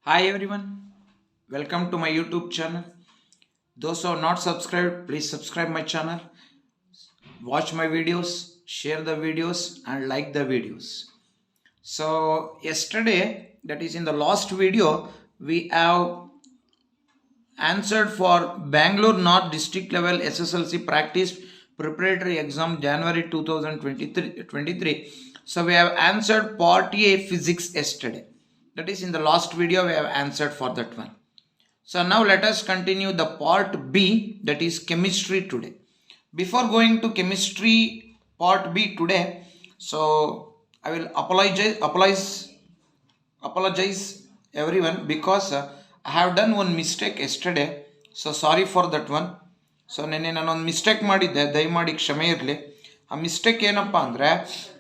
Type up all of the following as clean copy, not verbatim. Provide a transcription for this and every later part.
Hi everyone, welcome to my YouTube channel. Those who are not subscribed, please subscribe my channel, watch my videos, share the videos and like the videos. So yesterday, that is in the last video, we have answered for Bangalore North district level SSLC practice preparatory exam January 2023. So we have answered part A physics yesterday. That is in the last video we have answered for that one. So now let us continue the part B, that is chemistry today. Before going to chemistry part B today, so I will apologize everyone because I have done one mistake yesterday. So sorry for that one. So ನೆನ್ನೆ ನಾನೊಂದು mistake ಮಾಡಿದ್ದೆ, ದಯಮಾಡಿ ಕ್ಷಮೆ ಇರಲಿ. ಆ mistake ಏನಪ್ಪ ಅಂದರೆ,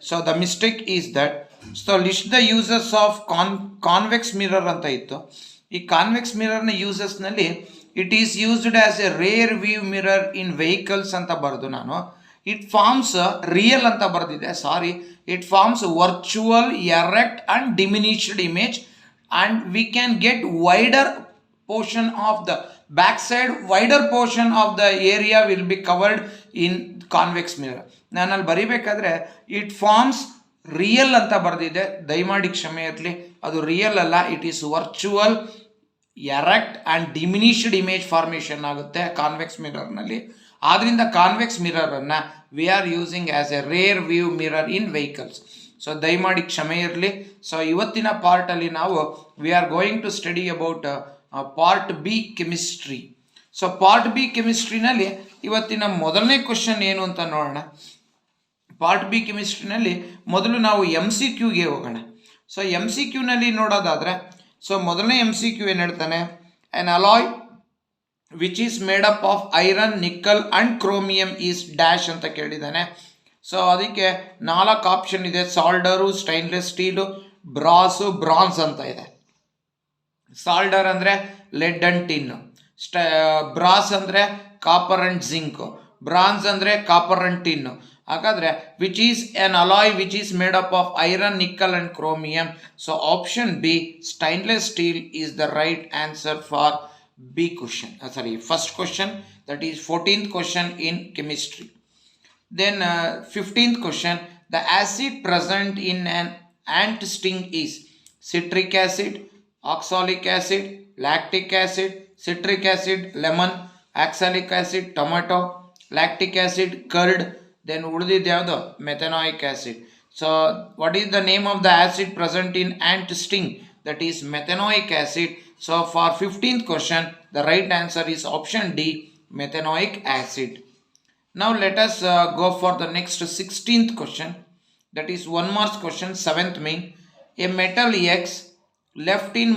so the mistake is that, so list the uses of convex mirror ಅಂತ ಇತ್ತು. ಈ ಕಾನ್ವೆಕ್ಸ್ ಮಿರರ್ನ ಯೂಸಸ್ನಲ್ಲಿ it is used as a rear view mirror in vehicles ಅಂತ ಬರೆದು ನಾನು ಇಟ್ ಫಾರ್ಮ್ಸ್ ರಿಯಲ್ ಅಂತ ಬರೆದಿದೆ. Sorry, it forms virtual erect and diminished image and we can get wider portion of the backside, wider portion of the area will be covered in convex mirror. ನಾನಲ್ಲಿ ಬರಿಬೇಕಾದ್ರೆ it forms real ಅಂತ ಬರೆದಿದೆ, ದಯಮಾಡಿ ಕ್ಷಮೆ ಇರಲಿ, ಅದು real ಅಲ್ಲ, it is virtual erect and diminished image formation ಆಗುತ್ತೆ convex ಮಿರರ್ನಲ್ಲಿ. ಆದ್ದರಿಂದ ಕಾನ್ವೆಕ್ಸ್ ಮಿರರನ್ನು we are using as a rear view mirror in vehicles. So ದಯಮಾಡಿ ಕ್ಷಮೆ ಇರಲಿ. ಸೊ ಇವತ್ತಿನ ಪಾರ್ಟಲ್ಲಿ ನಾವು we are going to study about part B chemistry. So part B ಕೆಮಿಸ್ಟ್ರಿನಲ್ಲಿ ಇವತ್ತಿನ ಮೊದಲನೇ ಕ್ವಶನ್ ಏನು ಅಂತ ನೋಡೋಣ. ಪಾರ್ಟ್ ಬಿ ಕೆಮಿಸ್ಟ್ರಿನಲ್ಲಿ ಮೊದಲು ನಾವು MCQಗೆ ಹೋಗೋಣ. ಸೊ MCQನಲ್ಲಿ ನೋಡೋದಾದರೆ, ಸೊ ಮೊದಲನೇ MCQ ಏನು ಹೇಳ್ತಾನೆ, an alloy which is made up of iron, nickel and chromium is dash ಅಂತ ಕೇಳಿದ್ದಾನೆ. ಸೊ ಅದಕ್ಕೆ 4 ಆಪ್ಷನ್ ಇದೆ. ಸಾಲ್ಡರು, ಸ್ಟೈನ್ಲೆಸ್ ಸ್ಟೀಲು, ಬ್ರಾಸು, ಬ್ರಾನ್ಸ್ ಅಂತ ಇದೆ. ಸಾಲ್ಡರ್ ಅಂದರೆ ಲೆಡ್ ಅಂಡ್ ಟಿನ್ನು, ಬ್ರಾಸ್ ಅಂದರೆ ಕಾಪರ್ ಅಂಡ್ ಜಿಂಕು, ಬ್ರಾನ್ಸ್ ಅಂದರೆ ಕಾಪರ್ ಅಂಡ್ ಟಿನ್ನು. ಹಾಗಾದರೆ which is N alloy which is made up of iron, nickel and chromium. So option B stainless steel is the right answer for B question, first question, that is 14th question in chemistry. Then 15th question, the acid present in an ant sting is citric acid, oxalic acid, lactic acid, citric acid, lemon, oxalic acid, tomato, lactic acid, curd. Then ಉಳಿದಿದ್ದು ಯಾವುದು, methanoic acid. So what is the name of the acid present in ant sting? That is methanoic acid. So for 15th question, the right answer is option D, methanoic acid. Now let us go for the next 16th question, that is 1 marks question, 7th main. A metal X left in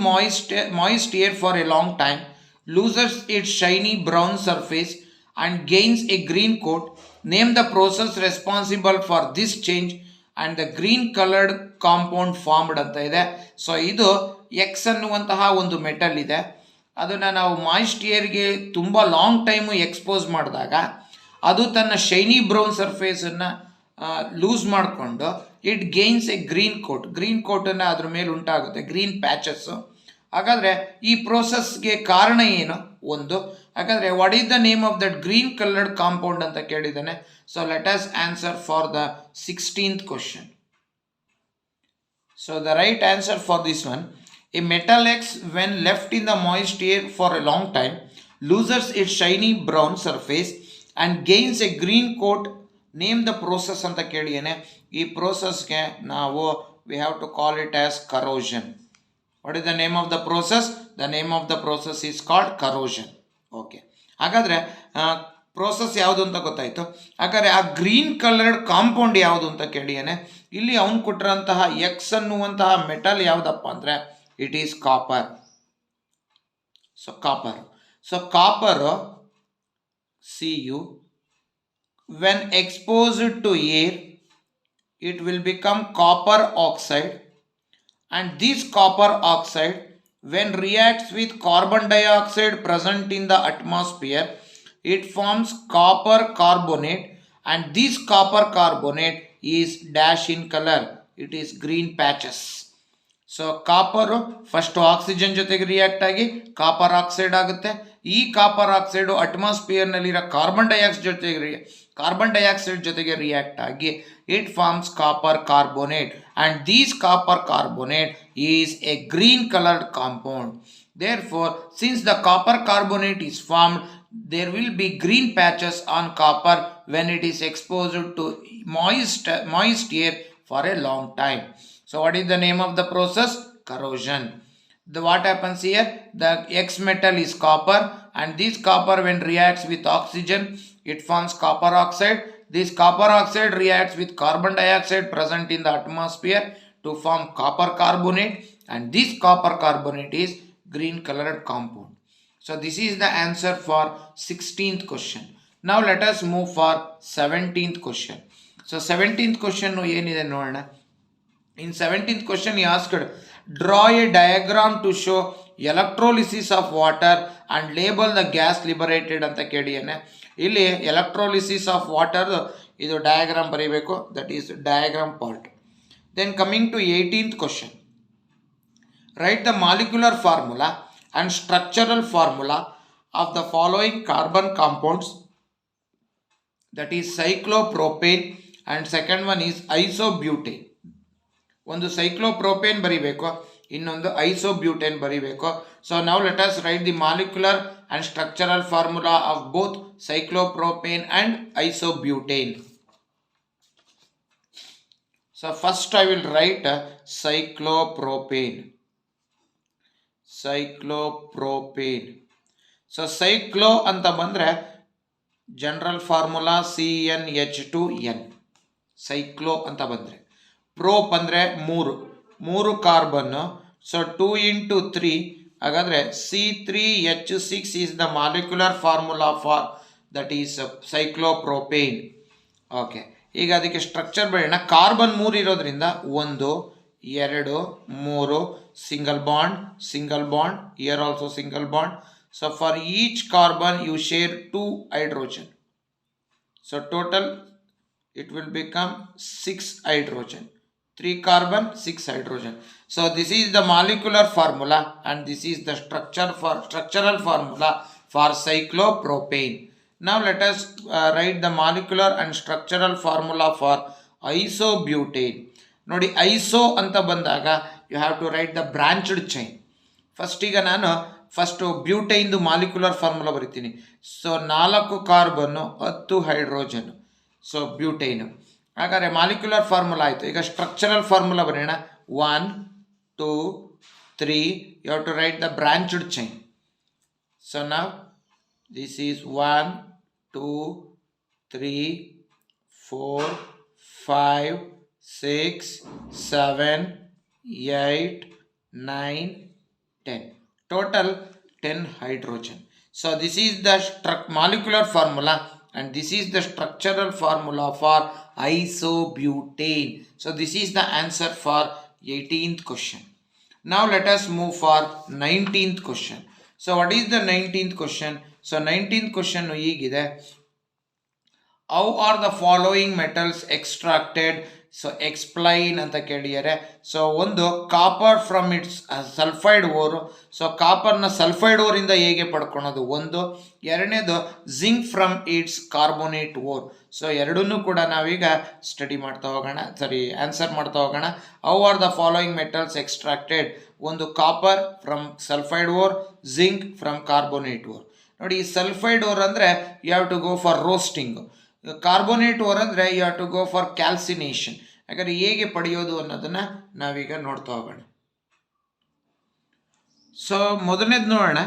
moist air for a long time loses its shiny brown surface and gains a green coat. Name the process responsible for this change and the green colored compound formed ಅಂತ ಇದೆ. So ಇದು X ಅನ್ನುವಂತಹ ಒಂದು metal ಇದೆ. ಅದನ್ನು ನಾವು moist ಏರ್ಗೆ ತುಂಬ long time expose ಮಾಡಿದಾಗ ಅದು ತನ್ನ ಶೈನಿ ಬ್ರೌನ್ ಸರ್ಫೇಸನ್ನು ಲೂಸ್ ಮಾಡಿಕೊಂಡು it gains a green coat. Green ಕೋಟನ್ನು ಅದ್ರ ಮೇಲೆ ಉಂಟಾಗುತ್ತೆ, ಗ್ರೀನ್ ಪ್ಯಾಚಸ್ಸು. ಹಾಗಾದರೆ ಈ ಪ್ರೋಸೆಸ್ಗೆ ಕಾರಣ ಏನು ಒಂದು, ಹಾಗಾದರೆ what is the name of that green coloured compound ಅಂತ ಕೇಳಿದ್ದಾನೆ. So let us answer for the 16th question. So the right answer for this one, a metal X when left in the moist air for a long time loses its shiny brown surface and gains a green coat. Name the process ಅಂತ ಕೇಳಿಯೇನೆ. ಈ ಪ್ರೋಸೆಸ್ಗೆ ನಾವು we have to call it as corrosion. What is the name of the process? The name of the process is called corrosion. Okay, ಹಾಗಾದರೆ process ಯಾವುದು ಅಂತ ಗೊತ್ತಾಯಿತು. ಹಾಗಾದರೆ ಆ green coloured compound ಯಾವುದು ಅಂತ ಕೇಳಿಯೇನೆ. ಇಲ್ಲಿ ಅವನು ಕೊಟ್ಟಿರೋಂತಹ ಎಕ್ಸ್ ಅನ್ನುವಂತಹ ಮೆಟಲ್ ಯಾವುದಪ್ಪ ಅಂದರೆ it is copper. So copper Cu, when exposed to air it will become copper oxide, and this copper oxide when reacts with carbon dioxide present in the atmosphere it forms copper carbonate, and this copper carbonate is dash in color, it is green patches. So copper first oxygen ಜೊತೆಗೆ react ಆಗಿ copper oxide ಆಗುತ್ತೆ. ಈ copper oxide ಅಟ್ಮಾಸ್ಫಿಯರ್ನಲ್ಲಿರೋ carbon dioxide ಜೊತೆಗೆ react ಆಗಿ it forms copper carbonate, and these copper carbonate is a green coloured compound. Therefore, since the copper carbonate is formed, there will be green patches on copper when it is exposed to moist air for a long time. So what is the name of the process? Corrosion. What happens here? The X metal is copper, and this copper when reacts with oxygen, it forms copper oxide. This copper oxide reacts with carbon dioxide present in the atmosphere to form copper carbonate, and this copper carbonate is green colored compound. So this is the answer for 16th question. Now let us move for 17th question. So 17th question ಏನಿದೆ ನೋಡೋಣ. In 17th question he asked, draw a diagram to show electrolysis of water and label the gas liberated ಅಂತ ಕೇಳಿಯಾನೆ. ಇಲ್ಲಿ electrolysis of water ಇದು diagram ಬರೀಬೇಕು, that is diagram part. Then coming to 18th question, write the molecular formula and structural formula of the following carbon compounds, that is cyclopropane, and second one is isobutane. ಒಂದು ಸೈಕ್ಲೋಪ್ರೋಪೇನ್ ಬರೀಬೇಕು, ಇನ್ನೊಂದು ಐಸೋಬ್ಯೂಟೇನ್ ಬರೀಬೇಕು. So ನಾವು let us right the molecular and structural formula of both cyclopropane and isobutane. So first I will write cyclopropane. So cyclo anta bandre general formula CnH2n. cyclo anta bandre prop andre ಮೂರು carbon. So 2 into 3 ಹಾಗಾದ್ರೆ C3H6 is the molecular formula for that is cyclopropane. Okay, ಈಗ ಅದಕ್ಕೆ structure ಬರೆಯೋಣ. Carbon 3 ಇರೋದ್ರಿಂದ 1 2 3 single bond, here also single bond. So for each carbon you share 2 hydrogen. So total it will become 6 hydrogen. 3 carbon, 6 hydrogen. So this is the molecular formula and this is the structural formula for cyclopropane. Now let us write the molecular and structural formula for isobutane. ನೋಡಿ, iso ಅಂತ ಬಂದಾಗ you have to write the branched chain. ಈಗ ನಾನು ಬ್ಯೂಟೈನ್ದು molecular formula ಬರಿತೀನಿ. So 4 carbon 10 hydrogen, so butane. ಹಾಗಾದರೆ molecular formula ಆಯಿತು. ಈಗ ಸ್ಟ್ರಕ್ಚರಲ್ ಫಾರ್ಮುಲಾ ಬರೆಯೋಣ. 1 2 3 you have to write the branched chain. So ನಾವು this is 1 2 3 4 5 6 7 8 9 10. Total 10 hydrogen. So this is the molecular formula and this is the structural formula for isobutane. So this is the answer for 18th question. Now let us move for 19th question. So what is the 19th question? So 19th question higide, how are the following metals extracted? So explain ಅಂತ ಕೇಳಿದ್ದಾರೆ. So ಒಂದು copper from its sulphide ore. So ಕಾಪರ್ನ sulphide ಓರಿಂದ ಹೇಗೆ ಪಡ್ಕೊಳೋದು ಒಂದು. ಎರಡನೇದು zinc from its carbonate ore. So ಎರಡನ್ನೂ ಕೂಡ ನಾವೀಗ ಸ್ಟಡಿ ಮಾಡ್ತಾ ಹೋಗೋಣ, ಆನ್ಸರ್ ಮಾಡ್ತಾ ಹೋಗೋಣ. How are the following metals extracted? ಒಂದು copper from sulphide ore, zinc from carbonate ore. ನೋಡಿ, ಈ ಸಲ್ಫೈಡ್ ಓರ್ ಅಂದರೆ you have to go for roasting. Carbonate ore ಅಂದರೆ you have to go for calcination. ಯಾಕಂದರೆ ಹೇಗೆ ಪಡೆಯೋದು ಅನ್ನೋದನ್ನು ನಾವೀಗ ನೋಡ್ತಾ ಹೋಗೋಣ. ಸೊ ಮೊದಲನೇದು ನೋಡೋಣ.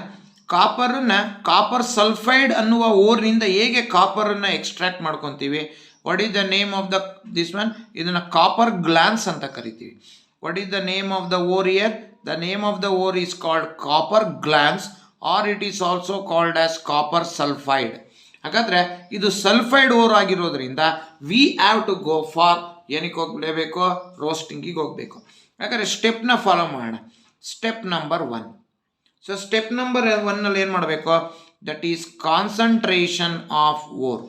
ಕಾಪರ್ ಸಲ್ಫೈಡ್ ಅನ್ನುವ ಓರ್ನಿಂದ ಹೇಗೆ ಕಾಪರನ್ನು ಎಕ್ಸ್ಟ್ರಾಕ್ಟ್ ಮಾಡ್ಕೊತೀವಿ. What is the name of this one? ಇದನ್ನು ಕಾಪರ್ ಗ್ಲಾನ್ಸ್ ಅಂತ ಕರಿತೀವಿ. What is the name of the ore here? The name of the ore is called copper glance or it is also called as copper sulphide. ಹಾಗಾದರೆ ಇದು sulphide ore ಆಗಿರೋದ್ರಿಂದ we have to go for ಏನಕ್ಕೆ ಹೋಗಲೇಬೇಕು? ರೋಸ್ಟಿಂಗಿಗೆ ಹೋಗಬೇಕು. ಹಾಗಾದರೆ ಸ್ಟೆಪ್ನ follow ಮಾಡೋಣ. Step number 1. So step number 1ನಲ್ಲಿ ಏನು ಮಾಡಬೇಕು? That is concentration of ore.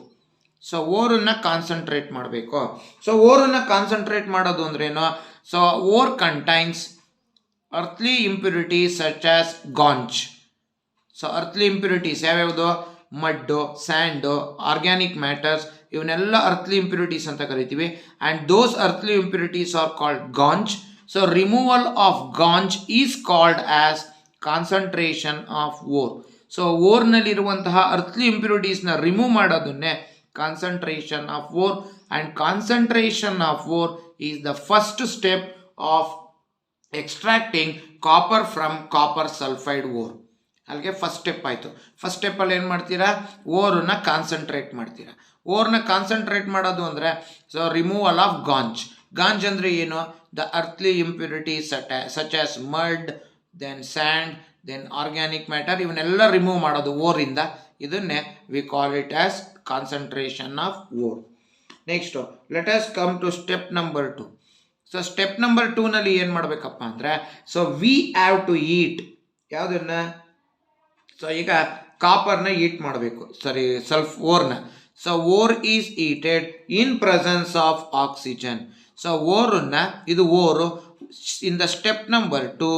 So ಓರನ್ನು ಕಾನ್ಸಂಟ್ರೇಟ್ ಮಾಡಬೇಕು. ಸೊ ಓರನ್ನು ಕಾನ್ಸಂಟ್ರೇಟ್ ಮಾಡೋದು ಅಂದ್ರೇನು? So ore contains earthly impurities such as gangue. So earthly impurities ಯಾವ್ಯಾವುದು? ಮಡ್ಡು, ಸ್ಯಾಂಡು, ಆರ್ಗ್ಯಾನಿಕ್ ಮ್ಯಾಟರ್ಸ್, ಇವನ್ನೆಲ್ಲ ಅರ್ಥ್ಲಿ ಇಂಪ್ಯೂರಿಟೀಸ್ ಅಂತ ಕರಿತೀವಿ. And those earthly impurities are called gangue. So removal of gangue is called as concentration of ore. So ಓರ್ನಲ್ಲಿರುವಂತಹ earthly ಇಂಪ್ಯೂರಿಟೀಸ್ನ remove ಮಾಡೋದನ್ನೇ concentration of ore. And concentration of ore is the first step of extracting copper from copper sulphide ore. ಅಲ್ಲಿಗೆ first step ಆಯಿತು. First ಸ್ಟೆಪ್ಪಲ್ಲಿ ಏನು ಮಾಡ್ತೀರಾ? ಓರನ್ನ concentrate ಮಾಡ್ತೀರಾ. ಓರ್ನ ಕಾನ್ಸಂಟ್ರೇಟ್ ಮಾಡೋದು ಅಂದರೆ so removal of gangue. Gangue ಅಂದರೆ ಏನು? The earthly impurities such as mud, then sand, then organic matter, ಇವನ್ನೆಲ್ಲ ರಿಮೂವ್ ಮಾಡೋದು ಓರಿಂದ. ಇದನ್ನೇ we call it as concentration of ore. Next let us come to step number 2. So step number 2ನಲ್ಲಿ ಏನು ಮಾಡಬೇಕಪ್ಪ ಅಂದರೆ so we have to heat ಯಾವುದನ್ನ? So ಈಗ ಕಾಪರ್ನ ಈಟ್ ಮಾಡಬೇಕು, ಸಾರಿ ಓರ್ನ. So ore is heated in presence of oxygen. So ಓರನ್ನ, ಇದು ore. In the step number 2,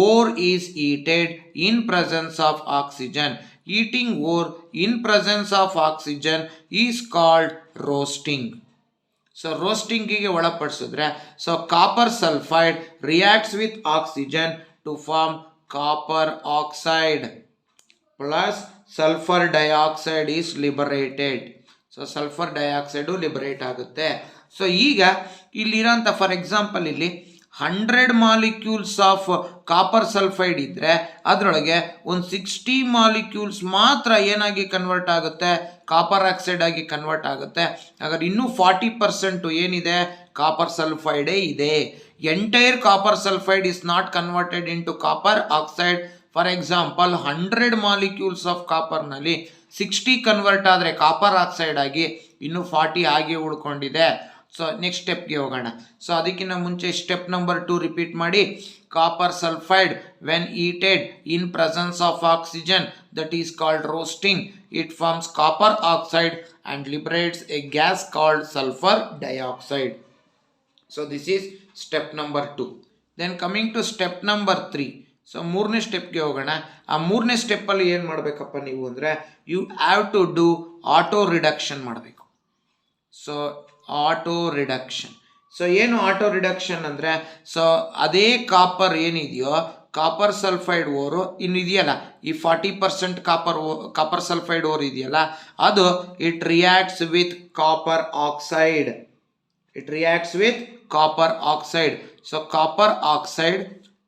ore is heated in presence of oxygen. Eating ore in presence of oxygen is called roasting. So ರೋಸ್ಟಿಂಗಿಗೆ ಒಳಪಡಿಸಿದ್ರೆ so copper sulphide reacts with oxygen to form copper oxide plus sulphur dioxide is liberated. So sulphur dioxide liberate ಆಗುತ್ತೆ. So ಈಗ ಇಲ್ಲಿರೋಂಥ for example ಇಲ್ಲಿ 100 molecules of copper sulphide ಇದ್ದರೆ ಅದರೊಳಗೆ ಒಂದು 60 molecules ಮಾತ್ರ ಏನಾಗಿ ಕನ್ವರ್ಟ್ ಆಗುತ್ತೆ? ಕಾಪರ್ ಆಕ್ಸೈಡ್ ಆಗಿ ಕನ್ವರ್ಟ್ ಆಗುತ್ತೆ. ಹಾಗಾದ್ರೆ ಇನ್ನೂ 40% ಏನಿದೆ? ಕಾಪರ್ ಸಲ್ಫೈಡೇ ಇದೆ. Entire copper sulphide is not converted into copper oxide. For example 100 molecules of ಕಾಪರ್ನಲ್ಲಿ 60 ಕನ್ವರ್ಟ್ ಆದರೆ ಕಾಪರ್ ಆಕ್ಸೈಡ್ ಆಗಿ ಇನ್ನೂ 40 ಆಗಿ ಉಳ್ಕೊಂಡಿದೆ. ಸೊ ನೆಕ್ಸ್ಟ್ ಸ್ಟೆಪ್ಗೆ ಹೋಗೋಣ. ಸೊ ಅದಕ್ಕಿಂತ ಮುಂಚೆ ಸ್ಟೆಪ್ ನಂಬರ್ 2 ರಿಪೀಟ್ ಮಾಡಿ. Copper sulphide when heated in presence of oxygen that is called roasting. It forms copper oxide and liberates a gas called sulphur dioxide. So this is step number 2. Then coming to step number 3. So 3ನೇ ಸ್ಟೆಪ್ಗೆ ಹೋಗೋಣ. ಆ 3ನೇ ಸ್ಟೆಪ್ಪಲ್ಲಿ ಏನು ಮಾಡಬೇಕಪ್ಪ ನೀವು ಅಂದರೆ you have to do auto reduction ಮಾಡಬೇಕು. So auto reduction. ಸೊ ಏನು ಆಟೋ ರಿಡಕ್ಷನ್ ಅಂದರೆ ಸೊ ಅದೇ ಕಾಪರ್ ಏನಿದೆಯೋ ಕಾಪರ್ ಸಲ್ಫೈಡ್ ಓರು ಇನ್ನಿದೆಯಲ್ಲ, ಈ 40% ಕಾಪರ್ ಸಲ್ಫೈಡ್ ಓರ್ ಇದೆಯಲ್ಲ, ಅದು it reacts with copper oxide. Copper oxide. So copper oxide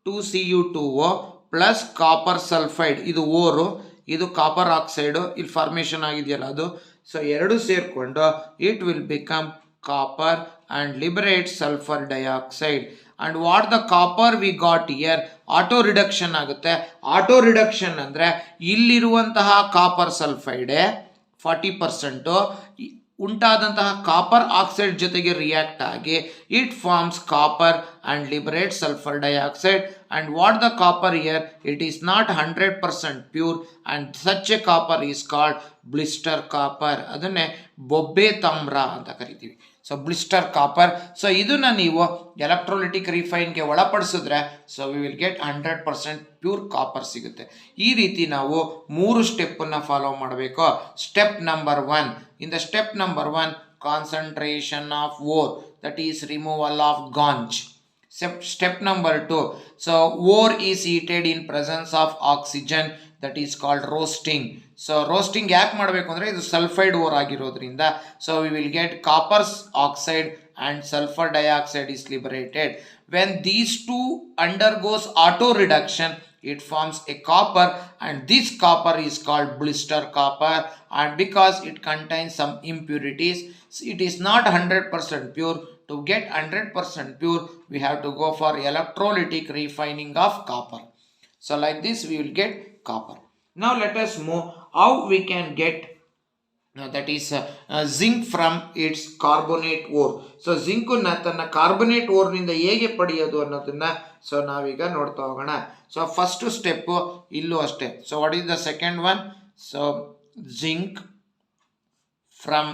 2Cu2O plus copper sulphide, ಇದು ಓರು, ಇದು ಕಾಪರ್ ಆಕ್ಸೈಡು, ಇಲ್ಲಿ ಫಾರ್ಮೇಷನ್ ಆಗಿದೆಯಲ್ಲ ಅದು. ಸೊ ಎರಡು ಸೇರಿಕೊಂಡು it will become copper and liberate sulfur dioxide. And what the copper we got here, auto reduction ಆಗುತ್ತೆ. Auto reduction ಅಂದರೆ ಇಲ್ಲಿರುವಂತಹ ಕಾಪರ್ ಸಲ್ಫೈಡೆ 40% ಉಂಟಾದಂತಹ ಕಾಪರ್ ಆಕ್ಸೈಡ್ ಜೊತೆಗೆ ರಿಯಾಕ್ಟ್ ಆಗಿ it forms copper and liberate sulphur dioxide. And what the copper here, it is not 100% pure and such a copper is called blister copper. ಅದನ್ನೇ ಬೊಬ್ಬೆ ತಾಮ್ರ ಅಂತ ಕರಿತೀವಿ. So blister copper. ಸೊ ಇದನ್ನು ನೀವು electrolytic ರಿಫೈನ್ಗೆ ಒಳಪಡಿಸಿದ್ರೆ so we will get 100% pure copper ಸಿಗುತ್ತೆ. ಈ ರೀತಿ ನಾವು 3 ಸ್ಟೆಪ್ಪನ್ನು ಫಾಲೋ ಮಾಡಬೇಕು. Step number 1. In the step number 1, concentration of ore, that is removal of gangue. Step number 2. So ore is heated in presence of oxygen, that is called roasting. So roasting ಯಾಕೆ ಮಾಡಬೇಕು ಅಂದರೆ ಇದು sulphide ore ಆಗಿರೋದ್ರಿಂದ so we will get copper oxide and sulfur dioxide is liberated. When these two undergoes auto reduction, it forms a copper, and this copper is called blister copper. And because it contains some impurities, it is not 100% pure. To get 100% pure, we have to go for electrolytic refining of copper. So like this we will get copper. Now let us move how we can get that is zinc from its carbonate ore. So zinc ತನ್ನ carbonate ಓರ್ನಿಂದ ಹೇಗೆ ಪಡೆಯೋದು ಅನ್ನೋದನ್ನ so ನಾವೀಗ ನೋಡ್ತಾ ಹೋಗೋಣ. So first step ಇಲ್ಲೂ ಅಷ್ಟೇ. So what is the second one? So zinc from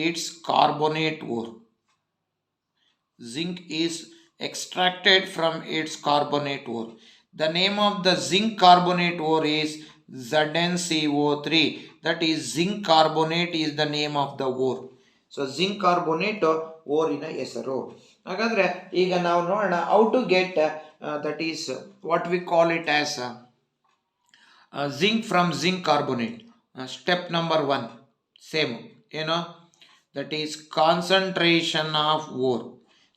its carbonate ore. Zinc is extracted from its carbonate ore. The name of the zinc carbonate ore is ZnCO3. That is, zinc carbonate is the name of the ore. So zinc carbonate ಓರಿನ ಹೆಸರು. ಹಾಗಾದ್ರೆ ಈಗ ನಾವು ನೋಡೋಣ how to get that is what we call it as zinc from zinc carbonate. Step number 1 same, that is concentration of ore.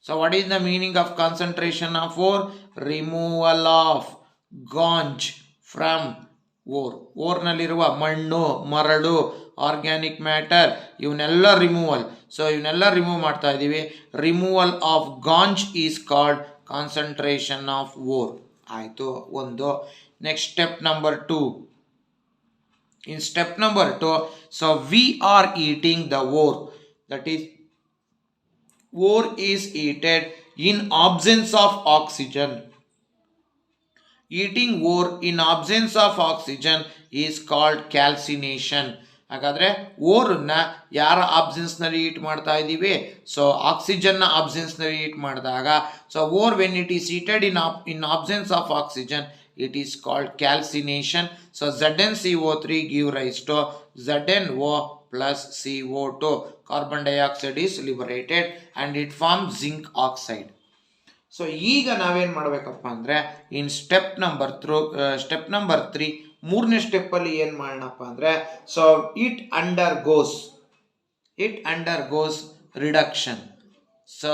So what is the meaning of concentration of ore? Removal of ganj from ore. ore nalliruva ಮಣ್ಣು, ಮರಳು, organic matter ಇವನ್ನೆಲ್ಲ removal. So ಇವನ್ನೆಲ್ಲ remove ಮಾಡ್ತಾ ಇದ್ದೀವಿ. Removal of gangue is called concentration of ore. ಆಯಿತು ಒಂದು. Next step number 2. In step number 2, so we are eating the ore. That is, ore is eaten in absence of oxygen. Eating ore in absence of oxygen is called calcination. ಹಾಗಾದರೆ ಓರನ್ನ ಯಾರ ಆಬ್ಸೆನ್ಸ್ನಲ್ಲಿ ಈಟ್ ಮಾಡ್ತಾ ಇದ್ದೀವಿ? So ಆಕ್ಸಿಜನ್ನ ಆಬ್ಸೆನ್ಸ್ನಲ್ಲಿ heat ಮಾಡಿದಾಗ, so or when it is heated in absence of oxygen, it is called calcination. So ZnCO3 give rise to ZnO plus CO2. Carbon dioxide is liberated and it forms zinc oxide. So ಈಗ ನಾವೇನು ಮಾಡಬೇಕಪ್ಪ ಅಂದರೆ ಇನ್ step number 3 ಮೂರನೇ ಸ್ಟೆಪ್ಪಲ್ಲಿ ಏನು ಮಾಡೋಣಪ್ಪ ಅಂದರೆ, so it undergoes reduction. So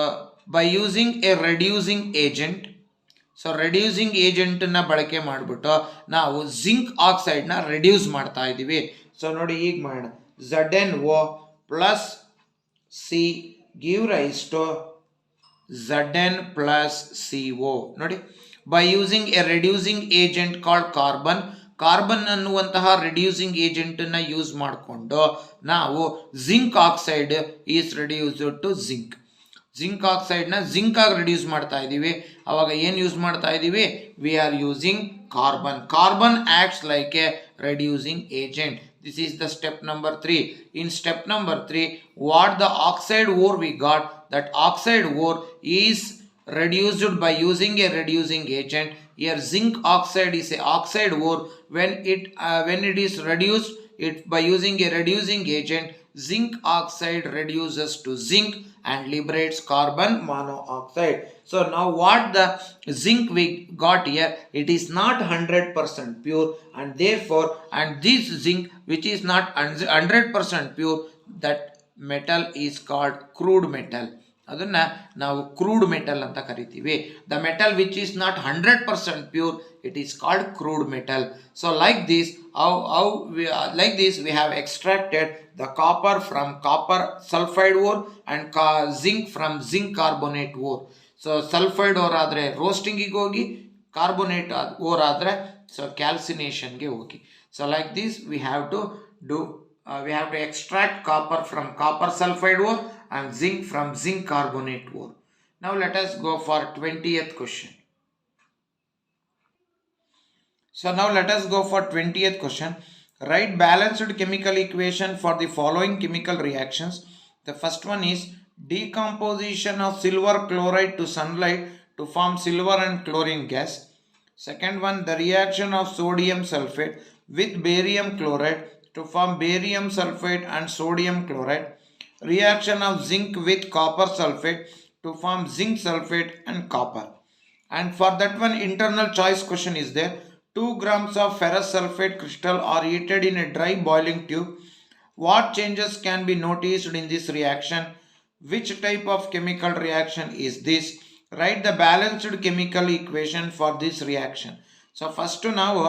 by using a reducing agent. So reducing ಏಜೆಂಟನ್ನು ಬಳಕೆ ಮಾಡಿಬಿಟ್ಟು ನಾವು ಜಿಂಕ್ ಆಕ್ಸೈಡ್ನ ರೆಡ್ಯೂಸ್ ಮಾಡ್ತಾ ಇದ್ದೀವಿ. ಸೊ ನೋಡಿ ಈಗ ಮಾಡೋಣ. ZnO plus C give rise to Zn plus CO. ನೋಡಿ, by using a reducing agent called carbon ಅನ್ನುವಂತಹ ರೆಡ್ಯೂಸಿಂಗ್ ಏಜೆಂಟನ್ನು ಯೂಸ್ ಮಾಡಿಕೊಂಡು ನಾವು zinc oxide is reduced to zinc ಆಕ್ಸೈಡ್ನ ಜಿಂಕ್ ಆಗಿ ರೆಡ್ಯೂಸ್ ಮಾಡ್ತಾ ಇದ್ದೀವಿ. ಅವಾಗ ಏನು ಯೂಸ್ ಮಾಡ್ತಾ ಇದ್ದೀವಿ? We are using carbon acts like a reducing agent. This is the step number 3. In step number 3, what the oxide ore we got, that oxide ore is reduced by using a reducing agent. Here zinc oxide is a oxide ore. When it is reduced by using a reducing agent, zinc oxide reduces to zinc and liberates carbon monoxide. So now what the zinc we got here, it is not 100% pure, and therefore, and this zinc which is not 100% pure, that metal is called crude metal. ಅದನ್ನ ನಾವು crude metal ಅಂತ ಕರಿತೀವಿ. The metal which is not 100% pure, it is called crude metal. So like this we have extracted the copper from copper sulfide ore and zinc from zinc carbonate ore. So sulphide ore ಆದರೆ ರೋಸ್ಟಿಂಗಿಗೆ ಹೋಗಿ, carbonate ore ಆದರೆ so ಕ್ಯಾಲ್ಸಿನೇಷನ್ಗೆ ಹೋಗಿ. So like this we have to extract copper from copper sulfide ore and zinc from zinc carbonate ore. Now let us go for 20th question. So now let us go for 20th question. Write balanced chemical equation for the following chemical reactions. The first one is decomposition of silver chloride to sunlight to form silver and chlorine gas. Second one, the reaction of sodium sulfate with barium chloride to form barium sulfate and sodium chloride. Reaction of zinc with copper sulfate to form zinc sulfate and copper. And for that one, internal choice question is there. 2 grams of ferrous sulfate crystal are heated in a dry boiling tube. What changes can be noticed in this reaction? Which type of chemical reaction is this? Write the balanced chemical equation for this reaction. So first ನಾವು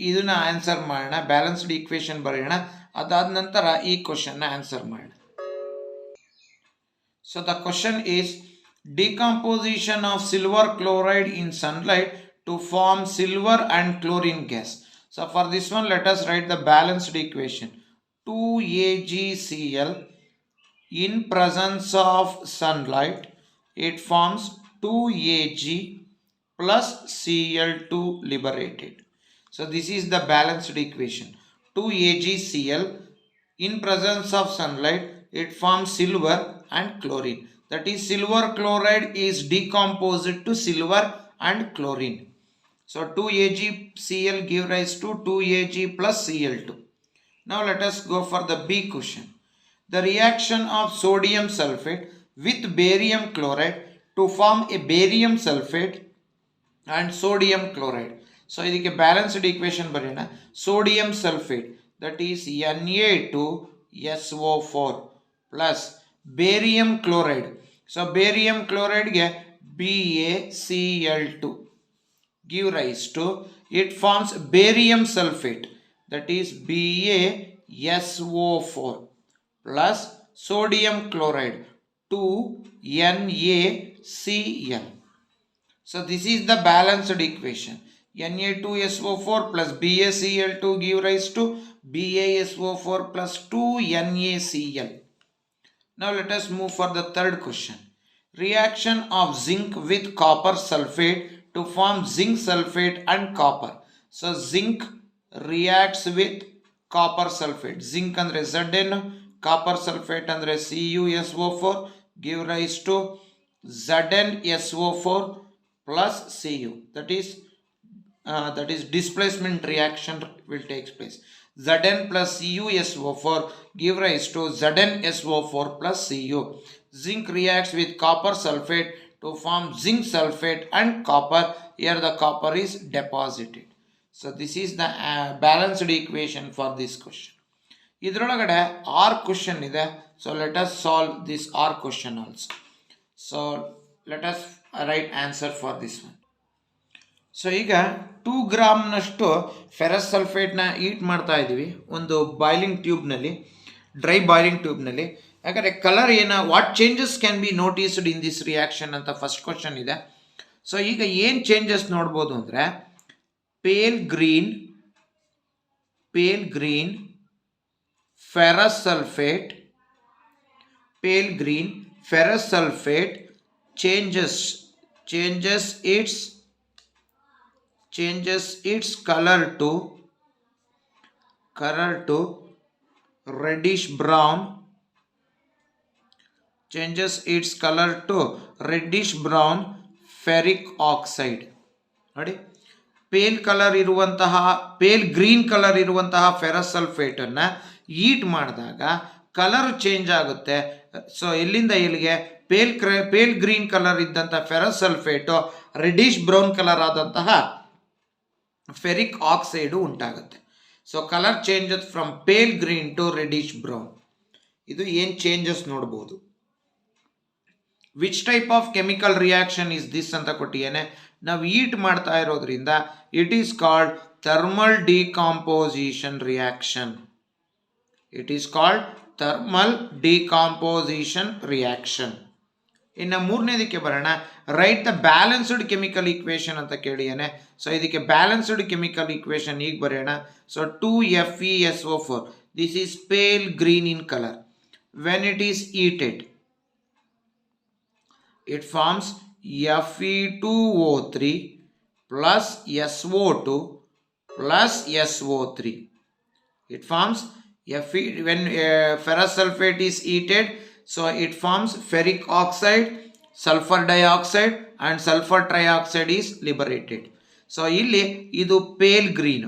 ಇದನ್ನ answer ಮಾಡೋಣ, balanced equation ಬರೆಯೋಣ. ಅದಾದ ನಂತರ ಈ ಕ್ವಶನ್ನ answer ಮಾಡೋಣ. So the question is decomposition of silver chloride in sunlight to form silver and chlorine gas. So for this one, let us write the balanced equation. 2AgCl in presence of sunlight, it forms 2Ag plus Cl2 liberated. So this is the balanced equation. 2AgCl in presence of sunlight, it forms silver and chlorine. that is silver chloride is decomposed to silver and chlorine. So 2AgCl give rise to 2Ag plus Cl2. Now let us go for the B question. The reaction of sodium sulfate with barium chloride to form a barium sulfate and sodium chloride. So ಇದಕ್ಕೆ balanced equation ಬರೆಯೋಣ. Sodium sulfate that is Na2SO4 plus barium chloride. So barium chloride ಗೆ BaCl2 give rise to, it forms barium sulfate that is BaSO4 plus sodium chloride 2NaCl. So this is the balanced equation. Na2SO4 plus BaCl2 give rise to BaSO4 plus 2NaCl. Now let us move for the third question. Reaction of zinc with copper sulfate to form zinc sulfate and copper. So zinc reacts with copper sulfate. Zinc andre Zn, copper sulfate andre CuSO4 give rise to ZnSO4 plus Cu. That is displacement reaction will take place. Zn plus CuSO4 give rise to ZnSO4 plus Cu. Zinc reacts with copper sulfate to form zinc sulfate and copper. Here the copper is deposited. So this is the balanced equation for this question. ಇದರೊಳಗಡೆ R question ಇದೆ. So let us solve this R question also. So let us write answer for this one. So ಈಗ 2 ಗ್ರಾಮ್ನಷ್ಟು ferrous ಸಲ್ಫೇಟ್ನ heat ಮಾಡ್ತಾ ಇದ್ದೀವಿ ಒಂದು boiling ಟ್ಯೂಬ್ನಲ್ಲಿ, dry boiling ಟ್ಯೂಬ್ನಲ್ಲಿ. ಯಾಕಂದರೆ colour what changes can be noticed in this reaction ಅಂತ first question ಇದೆ. ಸೊ ಈಗ ಏನು ಚೇಂಜಸ್ ನೋಡ್ಬೋದು ಅಂದರೆ pale green ferrous sulphate changes its color to reddish brown. Changes its color to reddish brown ferric oxide. ನೋಡಿ, pale green colour ಇರುವಂತಹ ferrous sulphate ಅನ್ನ heat ಮಾಡಿದಾಗ ಕಲರ್ ಚೇಂಜ್ ಆಗುತ್ತೆ. ಸೊ ಎಲ್ಲಿಂದ ಎಲ್ಲಿಗೆ ಪೇಲ್ ಗ್ರೀನ್ ಕಲರ್ ಇದ್ದಂಥ ferrous sulphate reddish brown colour ಆದಂತಹ ferric oxide ಉಂಟಾಗುತ್ತೆ. So colour changes from pale green to reddish brown. ಇದು ಏನು ಚೇಂಜಸ್ ನೋಡ್ಬೋದು. Which type of chemical reaction is this ಅಂತ ಕೊಟ್ಟಿದ್ದೇನೆ. ನಾವು ಹೀಟ್ ಮಾಡ್ತಾ ಇರೋದ್ರಿಂದ it is called thermal decomposition reaction. ಇನ್ನು ಮೂರನೇದಕ್ಕೆ ಬರೋಣ. Write the balanced chemical equation ಅಂತ ಕೇಳಿದ್ದೇನೆ. ಸೊ ಇದಕ್ಕೆ ಬ್ಯಾಲೆನ್ಸ್ಡ್ ಕೆಮಿಕಲ್ ಈಕ್ವೇಶನ್ ಈಗ ಬರೆಯೋಣ. So 2FeSO4 this is pale green in colour. When it is heated it forms Fe2O3 plus SO2 plus SO3. It forms when ferrous sulfate is heated, so it forms ferric oxide, sulfur dioxide and sulfur trioxide is liberated. So ಇಲ್ಲಿ ಇದು pale green.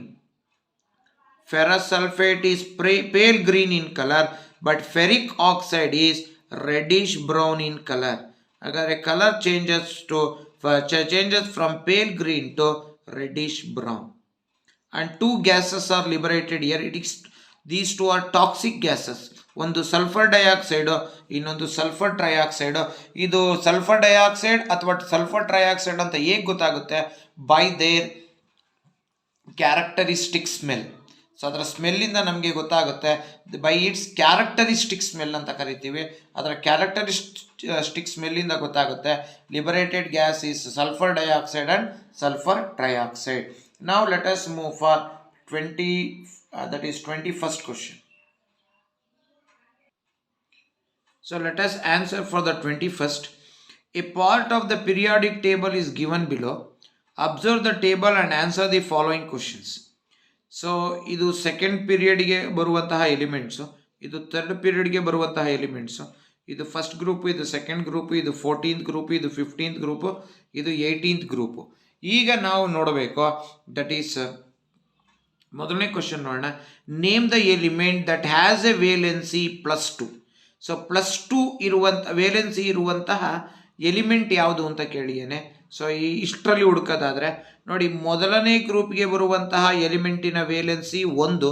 Ferrous sulfate is pale green in color, but ferric oxide is reddish brown in color. Agar color changes from pale green to reddish brown, and two gases are liberated here. These two are toxic gases. ಒಂದು sulphur dioxide, ಇನ್ನೊಂದು sulphur trioxide. ಇದು sulphur dioxide ಅಥವಾ sulphur trioxide ಅಂತ ಹೇಗೆ ಗೊತ್ತಾಗುತ್ತೆ? By there characteristic smell. So ಅದರ ಸ್ಮೆಲ್ಲಿಂದ ನಮಗೆ ಗೊತ್ತಾಗುತ್ತೆ. ಬೈ ಇಟ್ಸ್ ಕ್ಯಾರೆಕ್ಟರಿಸ್ಟಿಕ್ ಸ್ಮೆಲ್ ಅಂತ ಕರಿತೀವಿ. ಅದರ ಕ್ಯಾರೆಕ್ಟರಿಸ್ಟಿಕ್ ಸ್ಮೆಲ್ಲಿಂದ ಗೊತ್ತಾಗುತ್ತೆ. Liberated gas is sulphur dioxide and sulphur trioxide. Now let us move for 21st question. So let us answer for the 21st. A part of the periodic table is given below. Observe the table and answer the following questions. So ಇದು second ಪೀರಿಯಡ್ಗೆ ಬರುವಂತಹ elements, ಇದು third ಪೀರಿಯಡ್ಗೆ ಬರುವಂತಹ elements, ಇದು first group, ಇದು second group, ಇದು 14th group, ಇದು 15th group, ಇದು 18th group. ಈಗ ನಾವು ನೋಡಬೇಕು, ದಟ್ ಈಸ್ ಮೊದಲನೇ ಕ್ವಶನ್ ನೋಡೋಣ. Name the element that has a valency +2. So +2 ಇರುವಂಥ ವೇಲೆನ್ಸಿ ಇರುವಂತಹ ಎಲಿಮೆಂಟ್ ಯಾವುದು ಅಂತ ಕೇಳಿದ್ದೇನೆ. ಸೊ ಇಷ್ಟರಲ್ಲಿ ಹುಡುಕೋದಾದರೆ ನೋಡಿ, ಮೊದಲನೇ ಗ್ರೂಪ್ಗೆ ಬರುವಂತಹ ಎಲಿಮೆಂಟಿನ ವೇಲೆನ್ಸಿ 1,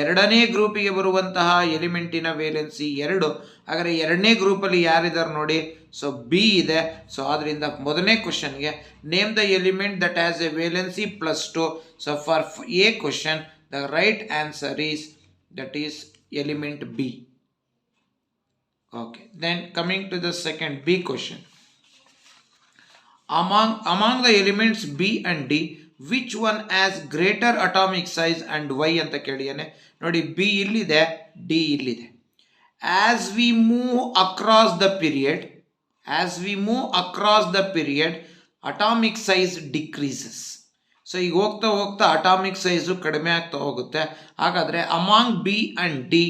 ಎರಡನೇ ಗ್ರೂಪಿಗೆ ಬರುವಂತಹ ಎಲಿಮೆಂಟಿನ ವೇಲೆನ್ಸಿ 2. ಹಾಗಾದರೆ ಎರಡನೇ ಗ್ರೂಪಲ್ಲಿ ಯಾರಿದ್ದಾರೆ ನೋಡಿ, ಸೊ ಬಿ ಇದೆ. ಸೊ ಆದ್ದರಿಂದ ಮೊದಲನೇ ಕ್ವಶನ್ಗೆ name the element that has a valency +2. So for a question the right answer is that is element B. Okay, then coming to the second B question. Among the elements B and D, which one has greater atomic size and why ಅಂತ ಕೇಳಿಯಾನೆ. ನೋಡಿ, B ಇಲ್ಲಿದೆ, D ಇಲ್ಲಿದೆ. As we move across the period, atomic size decreases. So ಈಗ ಹೋಗ್ತಾ ಹೋಗ್ತಾ atomic size ಕಡಿಮೆ ಆಗ್ತಾ ಹೋಗುತ್ತೆ. ಹಾಗಾದರೆ among B and D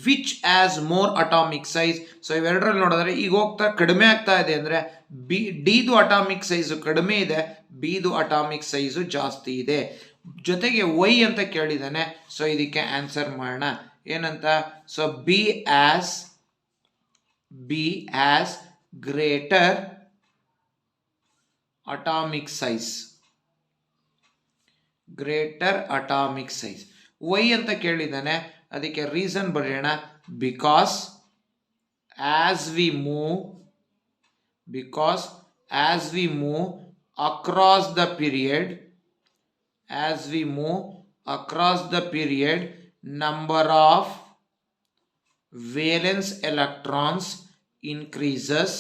which has more atomic size. So ಇವೆರಡರಲ್ಲಿ ನೋಡಿದ್ರೆ ಈಗ ಹೋಗ್ತಾ ಕಡಿಮೆ ಆಗ್ತಾ ಇದೆ ಅಂದರೆ ಡಿದು ಅಟಾಮಿಕ್ ಸೈಜು ಕಡಿಮೆ ಇದೆ, ಬಿದು ಅಟಾಮಿಕ್ ಸೈಜು ಜಾಸ್ತಿ ಇದೆ. ಜೊತೆಗೆ ವೈ ಅಂತ ಕೇಳಿದ್ದಾನೆ. ಸೊ ಇದಕ್ಕೆ ಆನ್ಸರ್ ಮಾಡೋಣ ಏನಂತ. So B has greater atomic size. Why ಅಂತ ಕೇಳಿದ್ದಾನೆ, ಅದಕ್ಕೆ ರೀಸನ್ ಬರೆಯೋಣ. Because as we move across the period number of valence electrons increases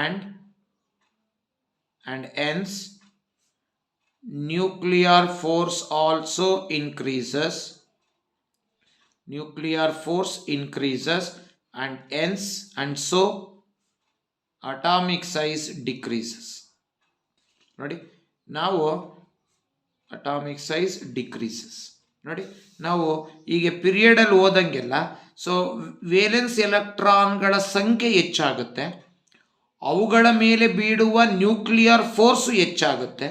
and hence nuclear force also increases and so atomic size decreases. ನೋಡಿ, ನಾವು atomic size decreases. ನೋಡಿ, ನಾವು ಈಗ ಪೀರಿಯಡಲ್ಲಿ ಓದಂಗೆಲ್ಲ so valence ಎಲೆಕ್ಟ್ರಾನ್ಗಳ ಸಂಖ್ಯೆ ಹೆಚ್ಚಾಗುತ್ತೆ, ಅವುಗಳ ಮೇಲೆ ಬೀಳುವ ನ್ಯೂಕ್ಲಿಯರ್ ಫೋರ್ಸು ಹೆಚ್ಚಾಗುತ್ತೆ.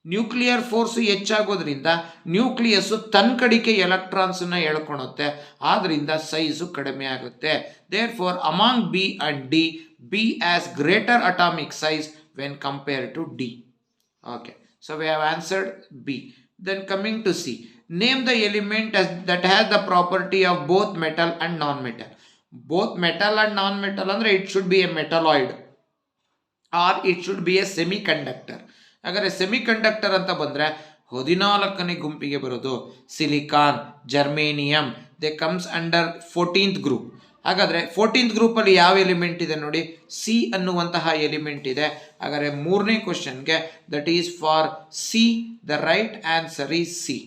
ನ್ಯೂಕ್ಲಿಯರ್ ಫೋರ್ಸು ಹೆಚ್ಚಾಗೋದ್ರಿಂದ ನ್ಯೂಕ್ಲಿಯಸ್ಸು ತನ್ನ ಕಡೆಗೆ ಎಲೆಕ್ಟ್ರಾನ್ಸನ್ನು ಎಳ್ಕೊಳುತ್ತೆ, ಆದ್ದರಿಂದ ಸೈಜು ಕಡಿಮೆ ಆಗುತ್ತೆ. Therefore among B and D, B has greater atomic size when compare to D. Okay, so we have answered B. Then coming to C, name the element that has the property of both metal and non-metal. Both metal and non-metal andre it should be a metalloid or it should be a semiconductor. ಹಾಗಾದರೆ semiconductor ಅಂತ ಬಂದರೆ 14ನೇ ಗುಂಪಿಗೆ ಬರೋದು silicon, germanium. They comes under 14th group. ಹಾಗಾದರೆ 14th ಗ್ರೂಪಲ್ಲಿ ಯಾವ element ಇದೆ ನೋಡಿ, ಸಿ ಅನ್ನುವಂತಹ ಎಲಿಮೆಂಟ್ ಇದೆ. ಹಾಗಾದರೆ ಮೂರನೇ ಕ್ವಶನ್ಗೆ that is for C, the right answer is C.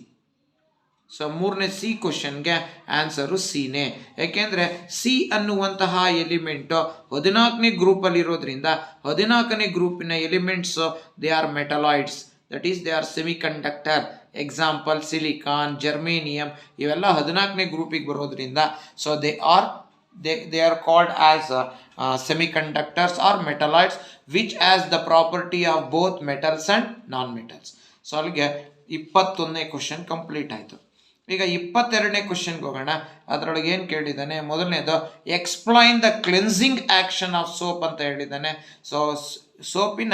So ಮೂರನೇ ಸಿ ಕ್ವಶನ್ಗೆ ಆನ್ಸರು ಸಿನೇ. ಯಾಕೆಂದರೆ ಸಿ ಅನ್ನುವಂತಹ ಎಲಿಮೆಂಟು 14ನೇ ಗ್ರೂಪಲ್ಲಿರೋದ್ರಿಂದ 14ನೇ ಗ್ರೂಪಿನ elements they are metalloids, that is they are semiconductor. Example silicon, germanium ಇವೆಲ್ಲ 14ನೇ ಗ್ರೂಪಿಗೆ ಬರೋದ್ರಿಂದ so they are called as semiconductors or metalloids which has the property of both metals and non-metals. So ಅಲ್ಲಿಗೆ 21ನೇ question complete ಆಯಿತು. ಈಗ 22ನೇ ಕ್ವಶನ್ಗೆ ಹೋಗೋಣ. ಅದರೊಳಗೆ ಏನು ಕೇಳಿದ್ದಾನೆ, ಮೊದಲನೇದು explain the cleansing action of soap ಅಂತ ಹೇಳಿದ್ದಾನೆ. ಸೊ ಸೋಪಿನ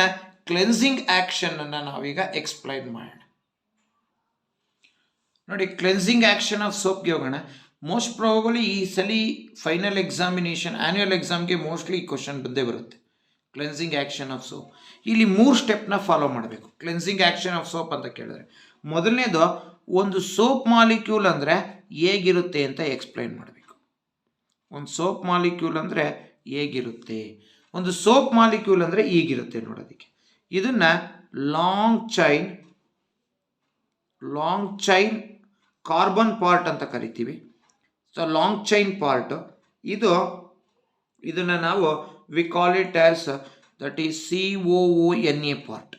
ಕ್ಲೆನ್ಸಿಂಗ್ ಆ್ಯಕ್ಷನನ್ನು ನಾವೀಗ ಎಕ್ಸ್ಪ್ಲೈನ್ ಮಾಡೋಣ. ನೋಡಿ, ಕ್ಲೆನ್ಸಿಂಗ್ ಆ್ಯಕ್ಷನ್ ಆಫ್ ಸೋಪ್ಗೆ ಹೋಗೋಣ. ಮೋಸ್ಟ್ ಪ್ರಾಬಬಲಿ ಈ ಸಲ ಫೈನಲ್ ಎಕ್ಸಾಮಿನೇಷನ್ ಆ್ಯನ್ಯುವಲ್ ಎಕ್ಸಾಮ್ಗೆ ಮೋಸ್ಟ್ಲಿ ಈ ಕ್ವಶನ್ ಬಂದೇ ಬರುತ್ತೆ. ಕ್ಲೆನ್ಸಿಂಗ್ ಆ್ಯಕ್ಷನ್ ಆಫ್ ಸೋಪ್ ಇಲ್ಲಿ 3 ಸ್ಟೆಪ್ನ ಫಾಲೋ ಮಾಡಬೇಕು. ಕ್ಲೆನ್ಸಿಂಗ್ ಆ್ಯಕ್ಷನ್ ಆಫ್ ಸೋಪ್ ಅಂತ ಕೇಳಿದ್ರೆ ಮೊದಲನೇದು ಒಂದು ಸೋಪ್ ಮಾಲಿಕ್ಯೂಲ್ ಅಂದರೆ ಹೇಗಿರುತ್ತೆ ಅಂತ ಎಕ್ಸ್ಪ್ಲೈನ್ ಮಾಡಬೇಕು. ಒಂದು ಸೋಪ್ ಮಾಲಿಕ್ಯೂಲ್ ಅಂದರೆ ಹೇಗಿರುತ್ತೆ, ಒಂದು ಸೋಪ್ ಮಾಲಿಕ್ಯೂಲ್ ಅಂದರೆ ಹೀಗಿರುತ್ತೆ ನೋಡೋದಕ್ಕೆ. ಇದನ್ನು ಲಾಂಗ್ ಚೈನ್ ಕಾರ್ಬನ್ ಪಾರ್ಟ್ ಅಂತ ಕರಿತೀವಿ. ಸೊ ಲಾಂಗ್ ಚೈನ್ ಪಾರ್ಟ್ ಇದನ್ನು ನಾವು V call it as that is COONA part.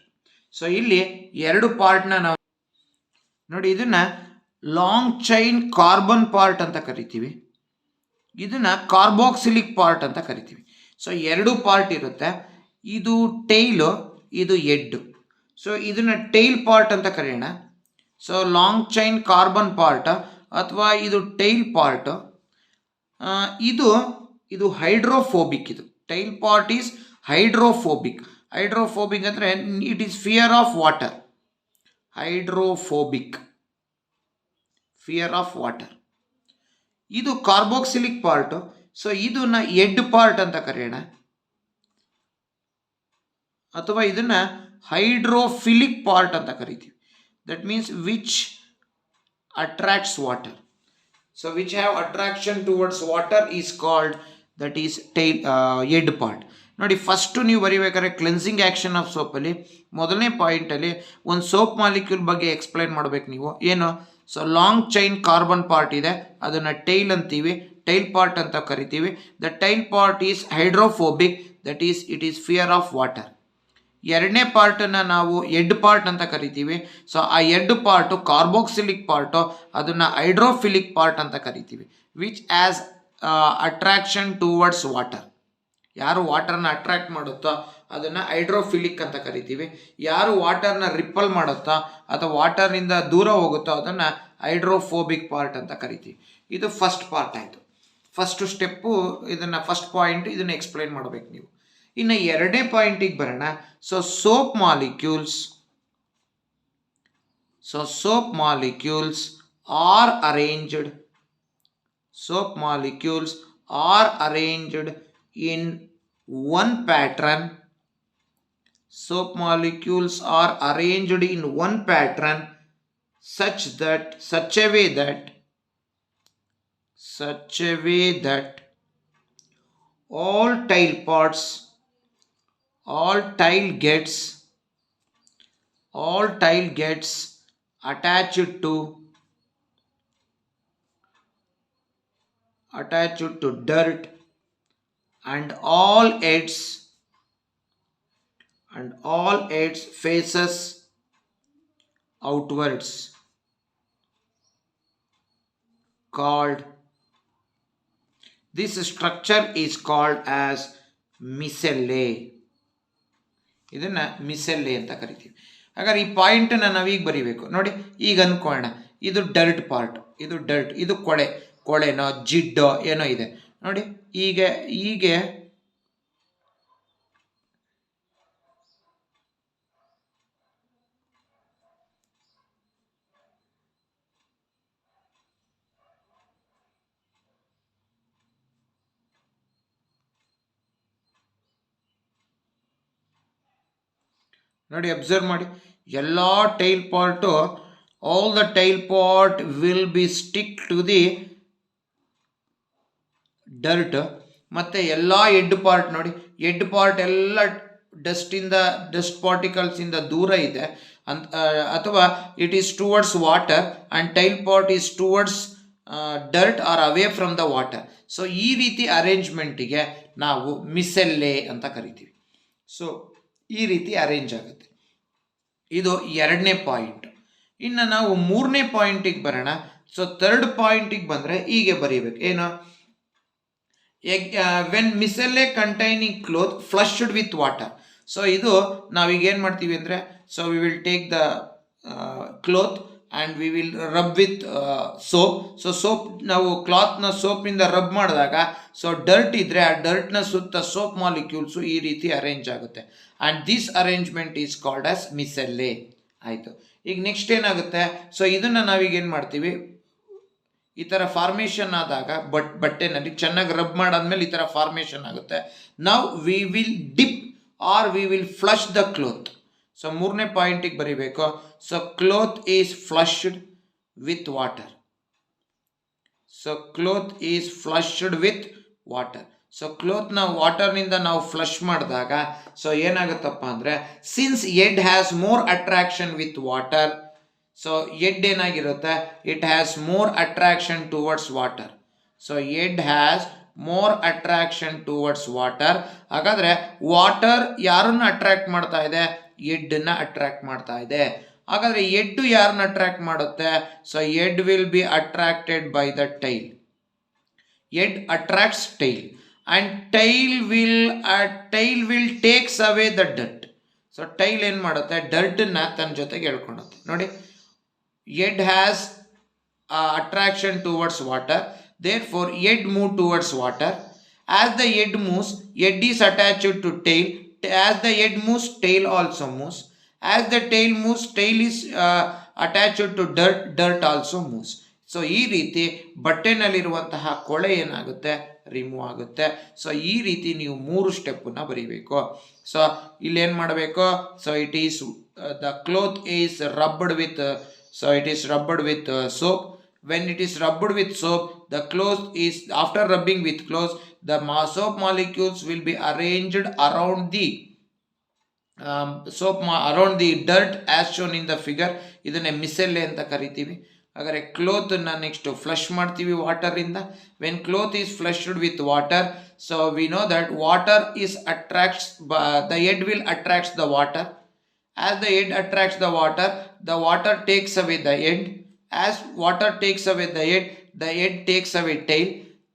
So ಇಲ್ಲಿ 2 ಪಾರ್ಟ್ನ ನಾವು ನೋಡಿ, ಇದನ್ನು ಲಾಂಗ್ ಚೈನ್ ಕಾರ್ಬನ್ ಪಾರ್ಟ್ ಅಂತ ಕರಿತೀವಿ, ಇದನ್ನ ಕಾರ್ಬಾಕ್ಸಿಲಿಕ್ ಪಾರ್ಟ್ ಅಂತ ಕರಿತೀವಿ. ಸೊ ಎರಡು ಪಾರ್ಟ್ ಇರುತ್ತೆ, ಇದು ಟೈಲು, ಇದು ಎಡ್ಡು. ಸೊ ಇದನ್ನ ಟೈಲ್ ಪಾರ್ಟ್ ಅಂತ ಕರೆಯೋಣ. So long chain carbon part ಅಥವಾ ಇದು ಟೈಲ್ ಪಾರ್ಟ್. ಇದು ಹೈಡ್ರೋಫೋಬಿಕ್. ಇದು tail part is hydrophobic. Hydrophobic ಅಂದರೆ it is fear of water. Hydrophobic, fear of water. ಇದು ಕಾರ್ಬಾಕ್ಸಿಲಿಕ್ ಪಾರ್ಟ್. ಸೊ ಇದನ್ನ ಎಡ್ ಪಾರ್ಟ್ ಅಂತ ಕರೆಯೋಣ, ಅಥವಾ ಇದನ್ನ ಹೈಡ್ರೋಫಿಲಿಕ್ ಪಾರ್ಟ್ ಅಂತ ಕರಿತೀವಿ. That means which attracts water. So which have attraction towards water is called, that is tail Ed part. ನೋಡಿ, first ನೀವು ಬರೀಬೇಕಾದ್ರೆ ಕ್ಲೆನ್ಸಿಂಗ್ ಆ್ಯಕ್ಷನ್ ಆಫ್ ಸೋಪಲ್ಲಿ ಮೊದಲನೇ ಪಾಯಿಂಟಲ್ಲಿ ಒಂದು ಸೋಪ್ ಮಾಲಿಕ್ಯೂಲ್ ಬಗ್ಗೆ ಎಕ್ಸ್ಪ್ಲೈನ್ ಮಾಡಬೇಕು ನೀವು. ಏನು? So long chain carbon part ಇದೆ, ಅದನ್ನು ಟೈಲ್ ಅಂತೀವಿ, ಟೈಲ್ ಪಾರ್ಟ್ ಅಂತ ಕರಿತೀವಿ. The tail part is hydrophobic, that is it is fear of water. ಎರಡನೇ ಪಾರ್ಟನ್ನು ನಾವು ಎಡ್ ಪಾರ್ಟ್ ಅಂತ ಕರಿತೀವಿ. ಸೊ ಆ ಎಡ್ ಪಾರ್ಟು ಕಾರ್ಬಾಕ್ಸಿಲಿಕ್ ಪಾರ್ಟು, ಅದನ್ನು ಹೈಡ್ರೋಫಿಲಿಕ್ ಪಾರ್ಟ್ ಅಂತ ಕರಿತೀವಿ. Which has attraction towards water. ಯಾರು ವಾಟರ್ನ ಅಟ್ರಾಕ್ಟ್ ಮಾಡುತ್ತೋ ಅದನ್ನು ಹೈಡ್ರೋಫಿಲಿಕ್ ಅಂತ ಕರಿತೀವಿ. ಯಾರು ವಾಟರ್ನ ರಿಪಲ್ ಮಾಡುತ್ತೋ ಅಥವಾ ವಾಟರ್ನಿಂದ ದೂರ ಹೋಗುತ್ತೋ ಅದನ್ನು ಹೈಡ್ರೋಫೋಬಿಕ್ ಪಾರ್ಟ್ ಅಂತ ಕರಿತೀವಿ. ಇದು ಫಸ್ಟ್ ಪಾರ್ಟ್ ಆಯಿತು. ಫಸ್ಟು ಸ್ಟೆಪ್ಪು, ಇದನ್ನು ಫಸ್ಟ್ ಪಾಯಿಂಟ್, ಇದನ್ನು ಎಕ್ಸ್ಪ್ಲೈನ್ ಮಾಡಬೇಕು ನೀವು. ಇನ್ನು ಎರಡನೇ ಪಾಯಿಂಟಿಗೆ ಬರೋಣ. So soap molecules are arranged. Soap molecules are arranged in one pattern. Soap molecules are arranged in one pattern such a way that all tile parts, all tile gets attached to dirt, and all its faces outwards, called, this structure is called as micellae. ಇದನ್ನು ಮಿಸೆಲ್ಲೆ ಅಂತ ಕರಿತೀವಿ. ಹಾಗಾದ್ರೆ ಈ ಪಾಯಿಂಟನ್ನು ನಾವೀಗ ಬರೀಬೇಕು. ನೋಡಿ, ಈಗ ಅನ್ಕೊಳ್ಳೋಣ, ಇದು ಡರ್ಟ್ ಪಾರ್ಟ್, ಇದು ಡರ್ಟ್, ಇದು ಕೊಳೆನೋ ಜಿಡ್ಡೋ ಏನೋ ಇದೆ ನೋಡಿ. ಹೀಗೆ ನೋಡಿ, ಅಬ್ಸರ್ವ್ ಮಾಡಿ, ಎಲ್ಲ tail part, all the tail part will be stick to the dirt. ಮತ್ತು ಎಲ್ಲ ಎಡ್ ಪಾರ್ಟ್ ನೋಡಿ, ಎಡ್ ಪಾರ್ಟ್ ಎಲ್ಲ ಡಸ್ಟ್ ಪಾರ್ಟಿಕಲ್ಸಿಂದ ದೂರ ಇದೆ ಅಂತ, ಅಥವಾ it is towards water and tail part is towards dirt or away from the water. So ಈ ರೀತಿ ಅರೇಂಜ್ಮೆಂಟಿಗೆ ನಾವು ಮಿಸೆಲ್ಲೆ ಅಂತ ಕರಿತೀವಿ. ಸೊ ಈ ರೀತಿ ಅರೇಂಜ್ ಆಗುತ್ತೆ. ಇದು ಎರಡನೇ ಪಾಯಿಂಟ್. ಇನ್ನು ನಾವು ಮೂರನೇ ಪಾಯಿಂಟಿಗೆ ಬರೋಣ. ಸೊ ಥರ್ಡ್ ಪಾಯಿಂಟಿಗೆ ಬಂದರೆ ಹೀಗೆ ಬರೀಬೇಕು. ಏನು? When micelle containing cloth flushed with water. So ಇದು ನಾವೀಗ ಏನು ಮಾಡ್ತೀವಿ ಅಂದರೆ, so we will take the cloth and we will rub with soap. So soap, ನಾವು ಕ್ಲಾತ್ನ ಸೋಪಿಂದ ರಬ್ ಮಾಡಿದಾಗ, ಸೊ ಡರ್ಟ್ ಇದ್ದರೆ ಆ ಡರ್ಟ್ನ ಸುತ್ತ ಸೋಪ್ ಮಾಲಿಕ್ಯೂಲ್ಸು ಈ ರೀತಿ ಅರೇಂಜ್ ಆಗುತ್ತೆ. And this arrangement is called as micelle. ಆಯಿತು. ಈಗ ನೆಕ್ಸ್ಟ್ ಏನಾಗುತ್ತೆ, ಸೊ ಇದನ್ನು ನಾವೀಗ ಏನು ಮಾಡ್ತೀವಿ, ಈ ಥರ ಫಾರ್ಮೇಷನ್ ಆದಾಗ ಬಟ್ಟೆನಲ್ಲಿ ಚೆನ್ನಾಗಿ ರಬ್ ಮಾಡಾದ್ಮೇಲೆ ಈ ಥರ ಫಾರ್ಮೇಷನ್ ಆಗುತ್ತೆ. ನಾವು we will dip or we will flush the cloth. So ಮೂರನೇ ಪಾಯಿಂಟಿಗೆ ಬರೀಬೇಕು. So cloth is flushed with water. So cloth is flushed with water. So ಕ್ಲೋತ್ನ ವಾಟರ್ನಿಂದ ನಾವು ಫ್ಲಶ್ ಮಾಡಿದಾಗ ಸೊ ಏನಾಗುತ್ತಪ್ಪ ಅಂದರೆ, since head has more attraction with water, so head ಏನಾಗಿರುತ್ತೆ, it has more attraction towards water. So head has more attraction towards water. ಹಾಗಾದರೆ water ಯಾರನ್ನು attract ಮಾಡ್ತಾ ಇದೆ? ಎಡ್ಡನ್ನು ಅಟ್ರಾಕ್ಟ್ ಮಾಡ್ತಾ ಇದೆ. ಹಾಗಾದರೆ ಎಡ್ಡು ಯಾರನ್ನ ಅಟ್ರಾಕ್ಟ್ ಮಾಡುತ್ತೆ? So head will be attracted by the tail. Head attracts tail and tail will takes away the dirt. So tail ಏನು ಮಾಡುತ್ತೆ? ಡರ್ಟನ್ನ ತನ್ನ ಜೊತೆಗೆ ಎಳ್ಕೊಳುತ್ತೆ. ನೋಡಿ, head has attraction towards water, therefore head move towards water. As the head moves, head is attached to tail. As the head moves, tail also moves. As the tail moves, tail is attached to dirt also moves. So ಈ ರೀತಿ ಬಟ್ಟೆನಲ್ಲಿರುವಂತಹ ಕೊಳೆ ಏನಾಗುತ್ತೆ? Remove ಆಗುತ್ತೆ. So ಈ ರೀತಿ ನೀವು 3 ಸ್ಟೆಪ್ಪನ್ನು ಬರೀಬೇಕು. So ಇಲ್ಲಿ ಏನು ಮಾಡಬೇಕು? So it is the cloth is rubbed with soap. When it is rubbed with soap, the cloth is, after rubbing with cloth, the soap molecules will be arranged around the around the dirt as shown in the figure. ಇದನ್ನೇ ಮಿಸೆಲ್ಲೆ ಅಂತ ಕರಿತೀವಿ. ಹಾಗಾದರೆ ಕ್ಲೋತನ್ನು next flush ಮಾಡ್ತೀವಿ ವಾಟರಿಂದ. When cloth is flushed with water, so we know that water is attracts, the head will attracts the water. As the head attracts the water takes away the head. As water takes away the head takes away tail,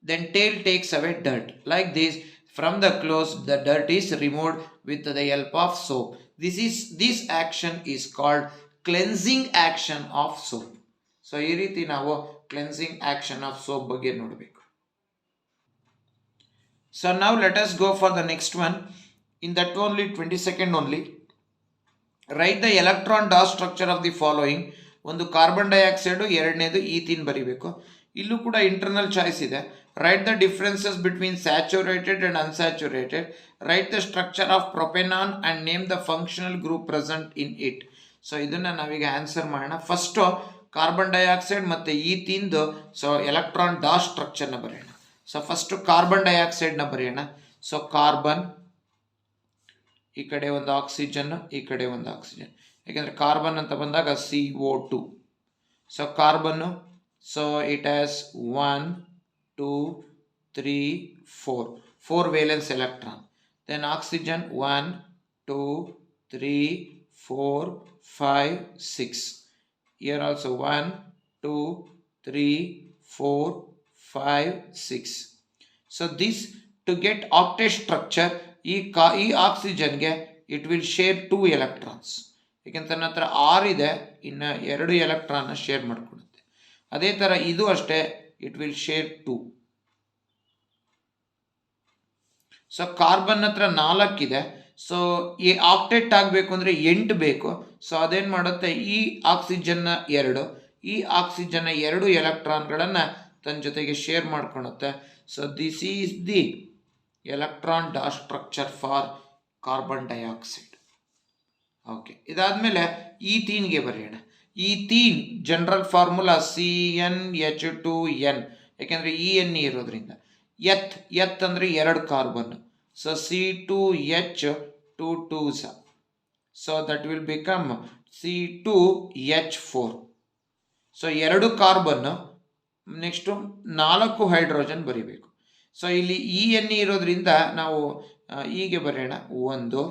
then tail takes away dirt. Like this, from the clothes, the dirt is removed with the help of soap. This action is called cleansing action of soap. So, ಈ ರೀತಿ ನಾವು cleansing action of soap ಬಗ್ಗೆ ನೋಡಬೇಕು. So, now let us go for the next one. In that only 20 only. Write the electron dot structure of the following. ಒಂದು carbon dioxide, ಎರಡನೇದು ethene ಬರೀಬೇಕು. ಇಲ್ಲೂ ಕೂಡ ಇಂಟರ್ನಲ್ ಚಾಯ್ಸ್ ಇದೆ. Write the differences between saturated and unsaturated. Write the structure of propanone and name the functional group present in it. So ಇದನ್ನು ನಾವೀಗ answer ಮಾಡೋಣ. First carbon dioxide ಮತ್ತು ಈಥೀನ್ದು ಸೊ ಎಲೆಕ್ಟ್ರಾನ್ ಡಾಟ್ ಸ್ಟ್ರಕ್ಚರ್ನ ಬರೆಯೋಣ. ಸೊ ಫಸ್ಟು ಕಾರ್ಬನ್ ಡೈಆಕ್ಸೈಡ್ನ ಬರೆಯೋಣ. So carbon, ಈ ಕಡೆ ಒಂದು ಆಕ್ಸಿಜನ್, ಈ ಕಡೆ ಒಂದು ಆಕ್ಸಿಜನ್. ಯಾಕೆಂದರೆ ಕಾರ್ಬನ್ ಅಂತ ಬಂದಾಗ CO2. So carbon, so it has 1 2 3 4 valence electron. Then oxygen 1 2 3 4 5 6. Here also 1 2 3 4 5 6. So this, to get octet structure, ಈ ಆಕ್ಸಿಜನ್ಗೆ ಇಟ್ ವಿಲ್ ಶೇರ್ 2 ಎಲೆಕ್ಟ್ರಾನ್ಸ್. ಏಕೆಂತ ನನ್ನ ಹತ್ರ 6 ಇದೆ, ಇನ್ನು 2 ಎಲೆಕ್ಟ್ರಾನ್ನ ಶೇರ್ ಮಾಡ್ಕೊಳುತ್ತೆ. ಅದೇ ಥರ ಇದು ಅಷ್ಟೇ, it will share 2. So carbon ಹತ್ರ 4 ಇದೆ. ಸೊ ಈ ಆಕ್ಟೆಟ್ ಆಗಬೇಕು ಅಂದರೆ 8 ಬೇಕು. ಸೊ ಅದೇನು ಮಾಡುತ್ತೆ? ಈ ಆಕ್ಸಿಜನ್ನ 2, ಈ ಆಕ್ಸಿಜನ್ನ 2 ಎಲೆಕ್ಟ್ರಾನ್ಗಳನ್ನು ತನ್ನ ಜೊತೆಗೆ ಶೇರ್ ಮಾಡ್ಕೊಳುತ್ತೆ. So this is the electron dot structure for carbon dioxide. Okay, ಇದಾದಮೇಲೆ ಈಥೀನ್ಗೆ ಬರೆಯೋಣ. ಈಥೀನ್ ಜನರಲ್ ಫಾರ್ಮುಲಾ CnH2n, ಯಾಕೆಂದರೆ EN ಇರೋದ್ರಿಂದ. ಎತ್ ಅಂದರೆ 2 carbon. So C2H2 2s. So that will become C2H4. So 2 carbon, next 4 hydrogen ಬರೀಬೇಕು. ಸೊ ಇಲ್ಲಿ EN ಇರೋದ್ರಿಂದ ನಾವು ಹೀಗೆ ಬರೆಯೋಣ. 1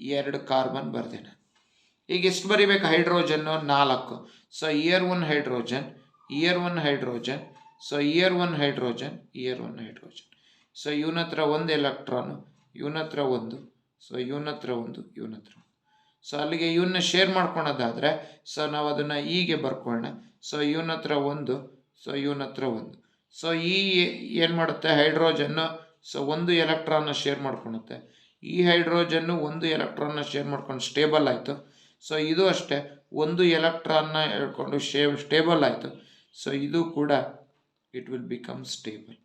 2 ಕಾರ್ಬನ್ ಬರ್ದೇನ. ಈಗ ಎಷ್ಟು ಬರೀಬೇಕು? Hydrogen 4. So here 1 hydrogen, year 1 hydrogen. So here 1 hydrogen, year 1 hydrogen. So ಇವನ ಹತ್ರ 1 ಎಲೆಕ್ಟ್ರಾನು, ಇವನ ಹತ್ರ 1. ಸೊ ಇವನ ಹತ್ರ 1, ಇವನ ಹತ್ರ 1. ಸೊ ಅಲ್ಲಿಗೆ ಇವನ್ನ ಶೇರ್ ಮಾಡ್ಕೊಳೋದಾದರೆ ಸೊ ನಾವು ಅದನ್ನು ಹೀಗೆ ಬರ್ಕೊಳ್ಳೋಣ. ಸೊ ಇವನ ಹತ್ರ 1, ಸೊ ಇವನ ಹತ್ರ 1. ಸೊ ಈ ಏನು ಮಾಡುತ್ತೆ? ಹೈಡ್ರೋಜನ್ನು ಸೊ 1 ಎಲೆಕ್ಟ್ರಾನ್ನ ಶೇರ್ ಮಾಡ್ಕೊಳುತ್ತೆ. ಈ ಹೈಡ್ರೋಜನ್ನು 1 ಎಲೆಕ್ಟ್ರಾನ್ನ ಶೇರ್ ಮಾಡ್ಕೊಂಡು ಸ್ಟೇಬಲ್ ಆಯಿತು. ಸೊ ಇದು ಅಷ್ಟೇ, 1 ಎಲೆಕ್ಟ್ರಾನ್ನ ಹೇಳ್ಕೊಂಡು ಸ್ಟೇಬಲ್ ಆಯಿತು. ಸೊ ಇದು ಕೂಡ ಇಟ್ ವಿಲ್ ಬಿಕಮ್ ಸ್ಟೇಬಲ್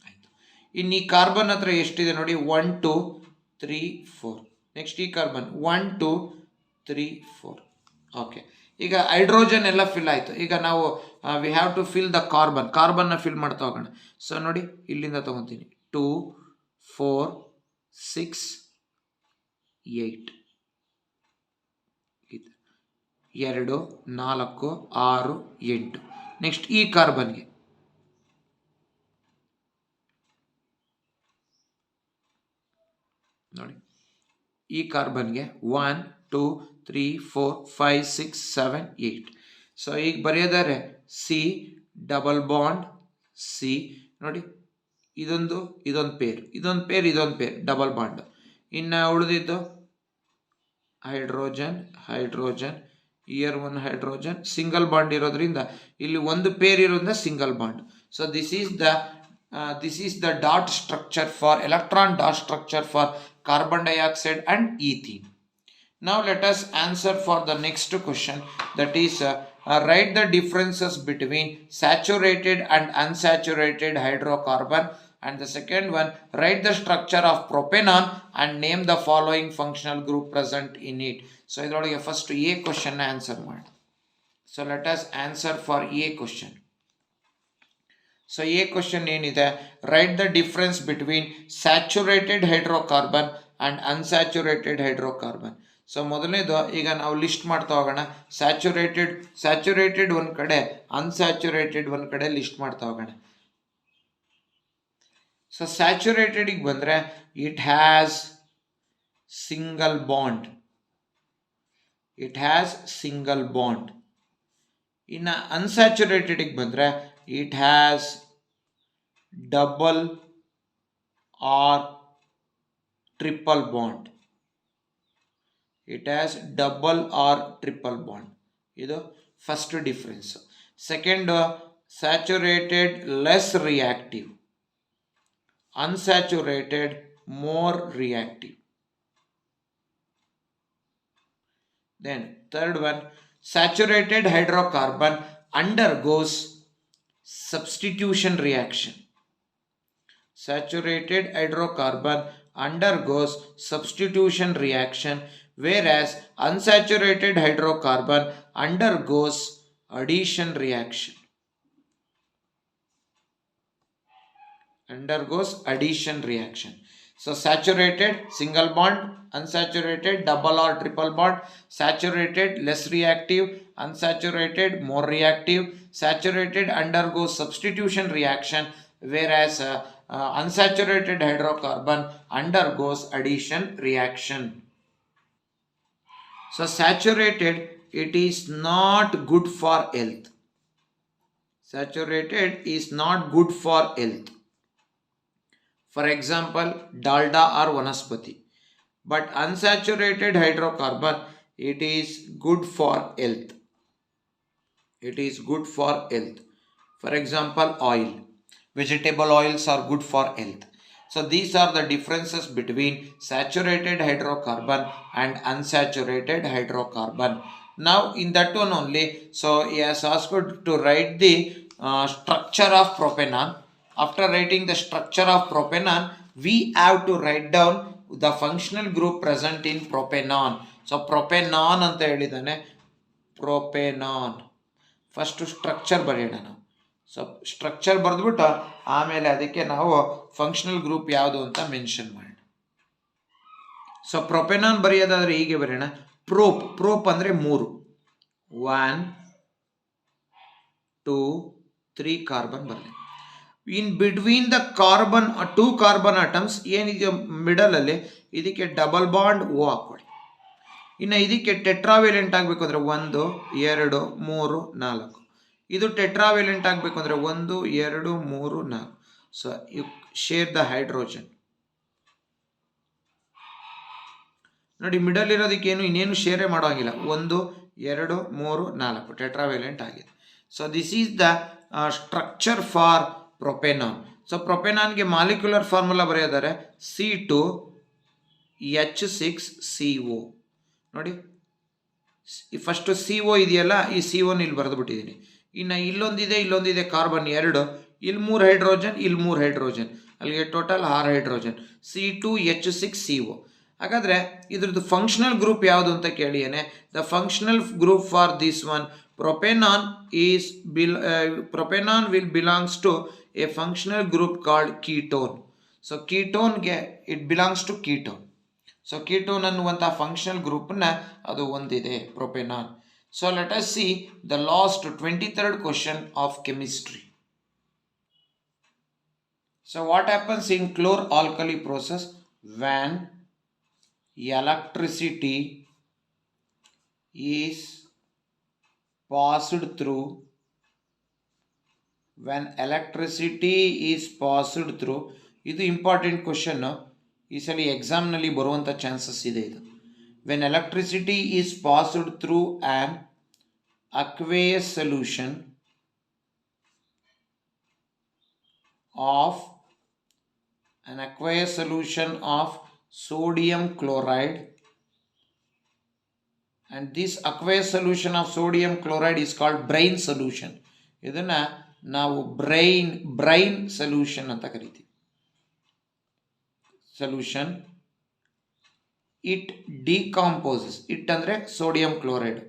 ಆಯಿತು. ಇನ್ನು ಈ ಕಾರ್ಬನ್ ಹತ್ರ ಎಷ್ಟಿದೆ ನೋಡಿ? 1 2 3 4. ನೆಕ್ಸ್ಟ್ ಈ ಕಾರ್ಬನ್ 1 2 3 4. ಓಕೆ, ಈಗ ಹೈಡ್ರೋಜನ್ ಎಲ್ಲ ಫಿಲ್ ಆಯಿತು. ಈಗ ನಾವು we have to fill the ಕಾರ್ಬನ್ನ ಫಿಲ್ ಮಾಡ್ತಾ ಹೋಗೋಣ. ಸೊ ನೋಡಿ, ಇಲ್ಲಿಂದ ತೊಗೊತೀನಿ. 2 4 6 8. 2 4 6 8. ನೆಕ್ಸ್ಟ್ ಈ ಕಾರ್ಬನ್ಗೆ ನೋಡಿ, ಈ ಕಾರ್ಬನ್ಗೆ 1 2 3 4 5 6 7 8. ಸೊ ಈಗ ಬರೆಯೋದಾರೆ ಸಿ ಡಬಲ್ ಬಾಂಡ್ ಸಿ, ನೋಡಿ ಇದೊಂದು ಪೇರ್ ಡಬಲ್ ಬಾಂಡ್. ಇನ್ನು ಉಳಿದಿದ್ದು hydrogen year 1 hydrogen single bond ಇರೋದ್ರಿಂದ ಇಲ್ಲಿ ಒಂದು ಪೇರ್ ಇರೋದ್ರಿಂದ single bond. So this is the dot structure for electron dot structure for carbon dioxide and ethene. Now let us answer for the next question, that is write the differences between saturated and unsaturated hydrocarbon, and the second one, write the structure of propanol and name the following functional group present in it. So idrolage first A question na answer ಮಾಡಿ. So let us answer for A question. So A question ಏನಿದೆ, write the difference between saturated hydrocarbon and unsaturated hydrocarbon. So ಮೊದಲನೇದು ಈಗ ನಾವು list ಮಾಡ್ತಾ ಹೋಗೋಣ. Saturated ಒಂದು ಕಡೆ, unsaturated ಒಂದು ಕಡೆ ಲಿಸ್ಟ್ ಮಾಡ್ತಾ ಹೋಗೋಣ. ಸೊ ಸ್ಯಾಚುರೇಟೆಡಿಗೆ ಬಂದರೆ ಇಟ್ ಹ್ಯಾಸ್ ಸಿಂಗಲ್ ಬಾಂಡ್. ಇನ್ನು ಅನ್ಸ್ಯಾಚುರೇಟೆಡಿಗೆ ಬಂದರೆ it has double or triple bond. ಇದು first difference. Second, saturated less reactive, unsaturated more reactive. Then third one, saturated hydrocarbon undergoes substitution reaction. Whereas unsaturated hydrocarbon undergoes addition reaction. So saturated single bond, unsaturated double or triple bond, saturated less reactive, unsaturated more reactive, saturated undergoes substitution reaction, whereas unsaturated hydrocarbon undergoes addition reaction. So saturated, it is not good for health. For example, dalda or vanaspati. But unsaturated hydrocarbon, it is good for health. For example, oil. Vegetable oils are good for health. So these are the differences between saturated hydrocarbon and unsaturated hydrocarbon. Now in that one only, so he has asked to write the structure of propanol. After writing the structure of propanol, we have to write down the functional group present in propanol. So propanol anta helidane, propanol. First structure ಬರೆಯೋಣ ನಾವು. So structure ಬರೆದ್ಬಿಟ್ಟು ಆಮೇಲೆ ಅದಕ್ಕೆ ನಾವು functional group ಯಾವುದು ಅಂತ mention ಮಾಡಿ. So ಪ್ರೊಪೆನಾನ್ ಬರೆಯೋದಾದ್ರೆ ಹೀಗೆ ಬರೆಯೋಣ, ಪ್ರೋಪ್ ಅಂದರೆ 3, 1 2 3 ಕಾರ್ಬನ್ ಬರಲಿ. In between the carbon 2 carbon atoms ಏನಿದೆಯೋ ಮಿಡಲಲ್ಲಿ ಇದಕ್ಕೆ ಡಬಲ್ ಬಾಂಡ್ ಓ ಹಾಕ್ಕೊಳ್ಳಿ. ಇನ್ನು ಇದಕ್ಕೆ ಟೆಟ್ರಾವೇಲೆಂಟ್ ಆಗಬೇಕು ಅಂದರೆ 1 2 3 4. ಇದು ಟೆಟ್ರಾವೇಲೆಂಟ್ ಆಗಬೇಕು ಅಂದರೆ 1 2 3 4. So you share the hydrogen. ನೋಡಿ ಮಿಡಲ್ ಇರೋದಕ್ಕೇನು ಇನ್ನೇನು ಶೇರೇ ಮಾಡೋಂಗಿಲ್ಲ. 1 2 3 4 ಟೆಟ್ರಾವೇಲೆಂಟ್ ಆಗಿದೆ. So this is the structure for propanone. So ಪ್ರೊಪೆನಾನ್ಗೆ ಮಾಲಿಕ್ಯುಲರ್ ಫಾರ್ಮುಲಾ ಬರೆಯೋದಾರೆ C2H6CO. ನೋಡಿ ಫಸ್ಟು CO ಇದೆಯಲ್ಲ, ಈ CO ಇಲ್ಲಿ ಬರೆದುಬಿಟ್ಟಿದ್ದೀನಿ. ಇನ್ನು ಇಲ್ಲೊಂದಿದೆ ಕಾರ್ಬನ್ 2, ಇಲ್ಲಿ 3 ಹೈಡ್ರೋಜನ್, ಇಲ್ಲಿ 3 ಹೈಡ್ರೋಜನ್, ಅಲ್ಲಿಗೆ ಟೋಟಲ್ 6 ಹೈಡ್ರೋಜನ್, C2H6CO. ಹಾಗಾದರೆ ಇದ್ರದ್ದು ಫಂಕ್ಷನಲ್ ಗ್ರೂಪ್ ಯಾವುದು ಅಂತ ಕೇಳಿಯೇನೆ. The functional group for this one, propanol will belongs to a functional group called ketone. So ketone it belongs to ketone. So ketone ಅನ್ನುವಂಥ functional ಗ್ರೂಪ್ನ ಅದು ಒಂದಿದೆ propanol. So let us see the last 23rd question of chemistry. So what happens in chlor-alkali process when electricity is passed through when electricity is passed through. ಇದು important question, ಈ ಸಲ ಎಕ್ಸಾಮ್ನಲ್ಲಿ ಬರುವಂಥ chances ಇದೆ ಇದು. When electricity is passed through an aqueous solution of sodium chloride, and this aqueous solution of sodium chloride is called brine solution. ಇದನ್ನ ನಾವು brain solution ಅಂತ ಕರಿತೀವಿ. ಸೊಲ್ಯೂಷನ್ ಇಟ್ ಡಿಕಾಂಪೋಸಸ್, ಇಟ್ ಅಂದರೆ ಸೋಡಿಯಂ ಕ್ಲೋರೈಡ್,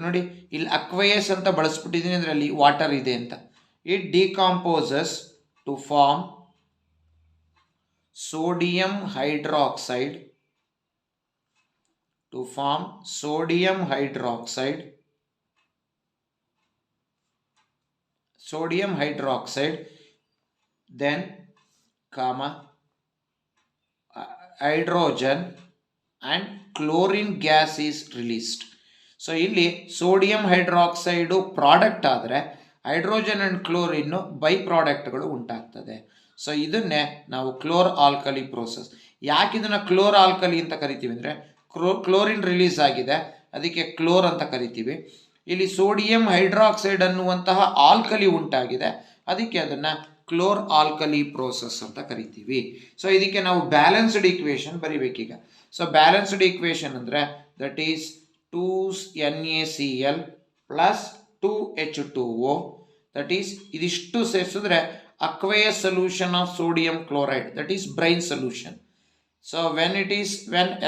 ನೋಡಿ ಇಲ್ಲಿ aqueous ಅಂತ ಬಳಸ್ಬಿಟ್ಟಿದ್ದೀನಿ, ಅದರಲ್ಲಿ ವಾಟರ್ ಇದೆ ಅಂತ. It decomposes to form sodium hydroxide then comma hydrogen and chlorine gas is released. So ಇಲ್ಲಿ ಸೋಡಿಯಂ ಹೈಡ್ರಾಕ್ಸೈಡು ಪ್ರಾಡಕ್ಟ್ ಆದರೆ ಹೈಡ್ರೋಜನ್ ಆ್ಯಂಡ್ ಕ್ಲೋರಿನ್ ಬೈ ಪ್ರಾಡಕ್ಟ್ಗಳು ಉಂಟಾಗ್ತದೆ. ಸೊ ಇದನ್ನೇ ನಾವು ಕ್ಲೋರ್ ಆಲ್ಕಲಿ ಪ್ರೋಸೆಸ್. ಯಾಕೆ ಇದನ್ನು ಕ್ಲೋರ್ ಆಲ್ಕಲಿ ಅಂತ ಕರಿತೀವಿ ಅಂದರೆ ಕ್ಲೋರಿನ್ ರಿಲೀಸ್ ಆಗಿದೆ, ಅದಕ್ಕೆ ಕ್ಲೋರ್ ಅಂತ ಕರಿತೀವಿ. ಇಲ್ಲಿ ಸೋಡಿಯಂ ಹೈಡ್ರಾಕ್ಸೈಡ್ ಅನ್ನುವಂತಹ ಆಲ್ಕಲಿ ಉಂಟಾಗಿದೆ, ಅದಕ್ಕೆ ಅದನ್ನು ಕ್ಲೋರ್ ಆಲ್ಕಲಿ ಪ್ರೋಸೆಸ್ ಅಂತ ಕರಿತೀವಿ. ಸೊ ಇದಕ್ಕೆ ನಾವು ಬ್ಯಾಲೆನ್ಸ್ಡ್ ಈಕ್ವೇಷನ್ ಬರಿಬೇಕೀಗ. ಸೊ ಬ್ಯಾಲೆನ್ಸ್ಡ್ ಈಕ್ವೇಷನ್ ಅಂದರೆ that is 2NaCl plus 2H2O, that is ಇದಿಷ್ಟು ಸೇರಿಸಿದ್ರೆ aqueous solution of sodium chloride, that is brine solution. So when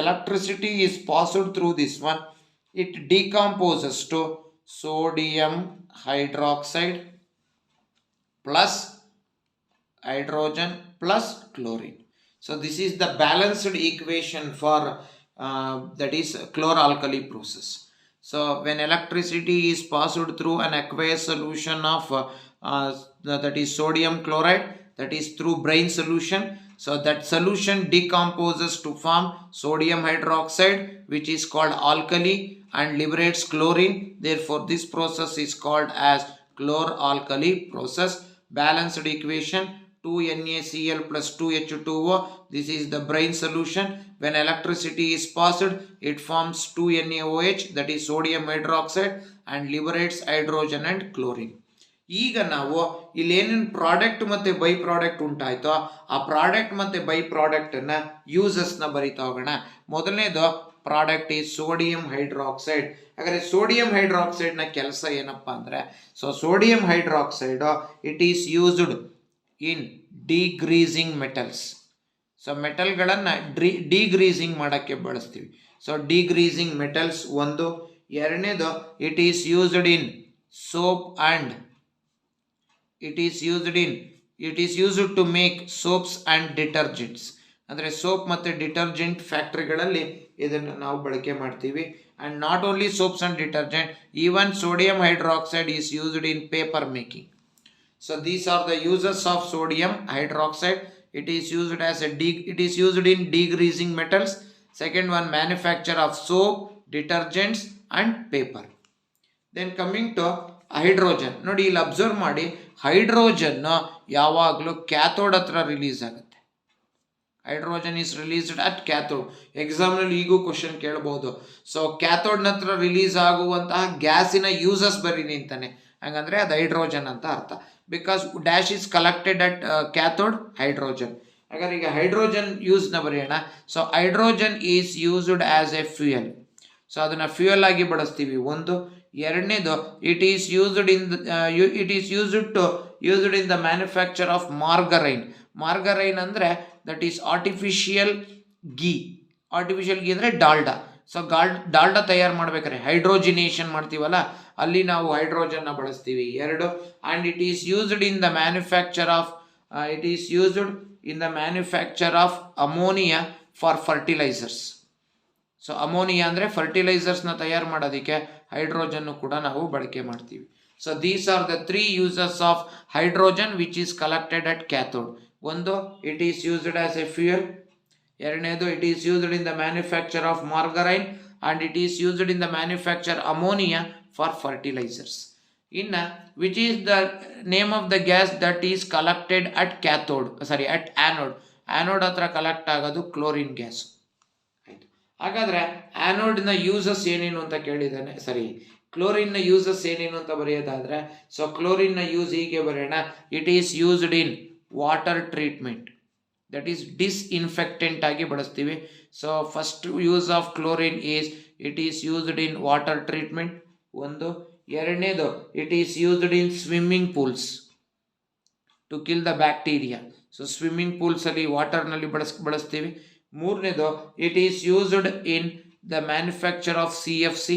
electricity is passed through this one, it decomposes to sodium hydroxide plus hydrogen plus chlorine. So this is the balanced equation for that is chlor-alkali process. So when electricity is passed through an aqueous solution of that is sodium chloride, that is through brine solution, so that solution decomposes to form sodium hydroxide, which is called alkali, and liberates chlorine. Therefore this process is called as chlor-alkali process. Balanced equation 2NaCl plus 2H2O, this is the brine solution. When electricity is passed, it forms 2NaOH, that is sodium hydroxide, and liberates hydrogen and chlorine. ಈಗ ನಾವು ಇಲ್ಲಿ ಏನೇನು product ಮತ್ತು by product ಉಂಟಾಯ್ತೋ ಆ product ಮತ್ತು by ಪ್ರಾಡಕ್ಟನ್ನು ಯೂಸಸ್ನ ಬರಿತಾ ಹೋಗೋಣ. ಮೊದಲನೇದು ಪ್ರಾಡಕ್ಟ್ ಈಸ್ ಸೋಡಿಯಂ ಹೈಡ್ರಾಕ್ಸೈಡ್. ಹಾಗಾದರೆ ಸೋಡಿಯಂ ಹೈಡ್ರಾಕ್ಸೈಡ್ನ ಕೆಲಸ ಏನಪ್ಪ ಅಂದರೆ, so sodium hydroxide it is used in degreasing metals. So ಮೆಟಲ್ಗಳನ್ನು ಡಿಗ್ರೀಸಿಂಗ್ ಮಾಡೋಕ್ಕೆ ಬಳಸ್ತೀವಿ. ಸೊ ಡಿಗ್ರೀಸಿಂಗ್ ಮೆಟಲ್ಸ್ ಒಂದು. ಎರಡನೇದು it is used in soap and it is used to make soaps and detergents. ಅಂದರೆ ಸೋಪ್ ಮತ್ತು ಡಿಟರ್ಜೆಂಟ್ ಫ್ಯಾಕ್ಟ್ರಿಗಳಲ್ಲಿ ಇದನ್ನು ನಾವು ಬಳಕೆ ಮಾಡ್ತೀವಿ. And not only soaps and detergent, even sodium hydroxide is used in paper making. So these are the uses of sodium hydroxide. It is used in degreasing metals. Second one, manufacture of soap, detergents and paper. Then coming to hydrogen, ನೋಡಿ ಇಲ್ಲಿ observe ಮಾಡಿ, hydrogen ಯಾವಾಗಲೂ cathode ಹತ್ರ release ಆಗುತ್ತೆ. Hydrogen is released at cathode. ಎಕ್ಸಾಮ್ನಲ್ಲಿ ಈಗೂ question ಕೇಳ್ಬೋದು. So ಕ್ಯಾಥೋಡ್ನ ಹತ್ರ ರಿಲೀಸ್ ಆಗುವಂತಹ ಗ್ಯಾಸಿನ ಯೂಸಸ್ ಬರೀನಿ ಅಂತಾನೆ, ಹಂಗಂದರೆ ಅದು ಹೈಡ್ರೋಜನ್ ಅಂತ ಅರ್ಥ. Because dash is collected at cathode hydrogen. ಹಾಗಾದ್ರೆ ಈಗ ಹೈಡ್ರೋಜನ್ ಯೂಸ್ನ ಬರೆಯೋಣ. So hydrogen is used as a fuel. So ಅದನ್ನು ಫ್ಯೂಯಲ್ ಆಗಿ ಬಳಸ್ತೀವಿ ಒಂದು. ಎರಡನೇದು it is used in the manufacture of margarine. Margarine ಅಂದರೆ that is artificial ghee. Artificial ghee ಅಂದರೆ ಡಾಲ್ಡಾ. ಸೊ ಡಾಲ್ಡಾ ತಯಾರು ಮಾಡ್ಬೇಕಾದ್ರೆ ಹೈಡ್ರೋಜಿನೇಷನ್ ಮಾಡ್ತೀವಲ್ಲ, ಅಲ್ಲಿ ನಾವು ಹೈಡ್ರೋಜನ್ನ ಬಳಸ್ತೀವಿ. ಎರಡು. And it is used in the manufacture of ammonia for fertilisers. So ammonia ಅಂದರೆ ಫರ್ಟಿಲೈಸರ್ಸ್ನ ತಯಾರು ಮಾಡೋದಕ್ಕೆ ಹೈಡ್ರೋಜನ್ನು ಕೂಡ ನಾವು ಬಳಕೆ ಮಾಡ್ತೀವಿ. So these are the 3 uses of hydrogen which is collected at cathode. ಒಂದು, it is used as a fuel. ಎರಡನೇದು it is used in the manufacture of margarine and it is used in the manufacture ammonia for fertilisers. ಇನ್ನು which is the name of the gas that is collected at at anode. Anode ಹತ್ರ collect ಆಗೋದು chlorine gas. ಆಯಿತು, ಹಾಗಾದರೆ ಆ್ಯನೋಡ್ನ uses ಏನೇನು ಅಂತ ಕೇಳಿದ್ದಾನೆ. ಕ್ಲೋರಿನ್ನ uses ಏನೇನು ಅಂತ ಬರೆಯೋದಾದರೆ, so ಕ್ಲೋರಿನ್ನ use ಹೀಗೆ ಬರೆಯೋಣ. It is used in water treatment, that is disinfectant ಆಗಿ ಬಳಸ್ತೀವಿ. So first use of chlorine is it is used in water treatment ಒಂದು. ಎರಡನೇದು it is used in swimming pools to kill the bacteria. So swimming ಪೂಲ್ಸಲ್ಲಿ ವಾಟರ್ನಲ್ಲಿ ಬಳಸ್ತೀವಿ. ಮೂರನೇದು it is used in the manufacture of CFC,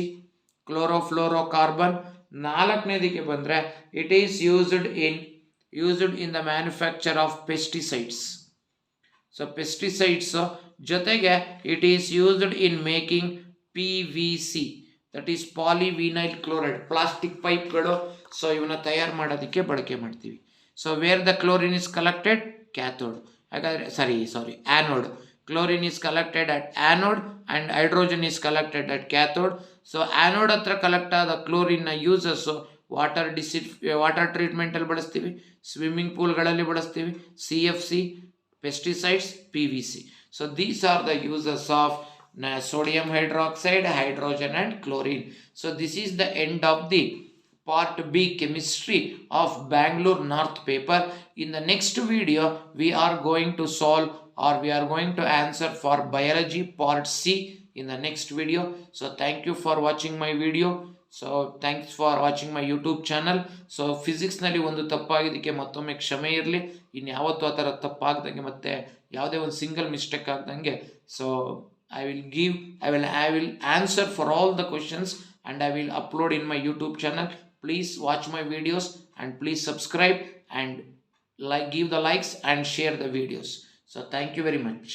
chlorofluorocarbon. ನಾಲ್ಕನೇದಕ್ಕೆ ಬಂದರೆ it is used in the manufacture of pesticides. So pesticides ಜೊತೆಗೆ it is used in making PVC, that is polyvinyl chloride, plastic ಪೈಪ್ಗಳು. So ಇವನ್ನ ತಯಾರು ಮಾಡೋದಕ್ಕೆ ಬಳಕೆ ಮಾಡ್ತೀವಿ. So where the chlorine is collected? Cathode. ಹಾಗಾದರೆ anode. Chlorine is collected at anode and hydrogen is collected at cathode. So anode ಹತ್ರ collect ಆದ ಕ್ಲೋರಿನ್ನ uses water ಟ್ರೀಟ್ಮೆಂಟಲ್ಲಿ ಬಳಸ್ತೀವಿ, ಸ್ವಿಮ್ಮಿಂಗ್ ಪೂಲ್ಗಳಲ್ಲಿ ಬಳಸ್ತೀವಿ, CFC, pesticides, PVC. So these are the uses of sodium hydroxide, hydrogen and chlorine. So this is the end of the part B chemistry of Bangalore North paper. In the next video we are going to solve or we are going to answer for biology part C in the next video. So thank you for watching my video. So thanks for watching my YouTube channel. So physics ನಲ್ಲಿ ಒಂದು ತಪ್ಪಾಗಿದ್ದಕ್ಕೆ ಮತ್ತೊಮ್ಮೆ ಕ್ಷಮೆ ಇರಲಿ. ಇನ್ಯಾವತ್ತೂ ಆ ಥರ ತಪ್ಪಾಗ್ದಂಗೆ ಮತ್ತೆ ಯಾವುದೇ ಒಂದು ಸಿಂಗಲ್ ಮಿಸ್ಟೇಕ್ ಆಗ್ದಂಗೆ. So I will answer for all the questions and I will upload in my YouTube channel. Please watch my videos and please subscribe and give the likes and share the videos. So thank you very much.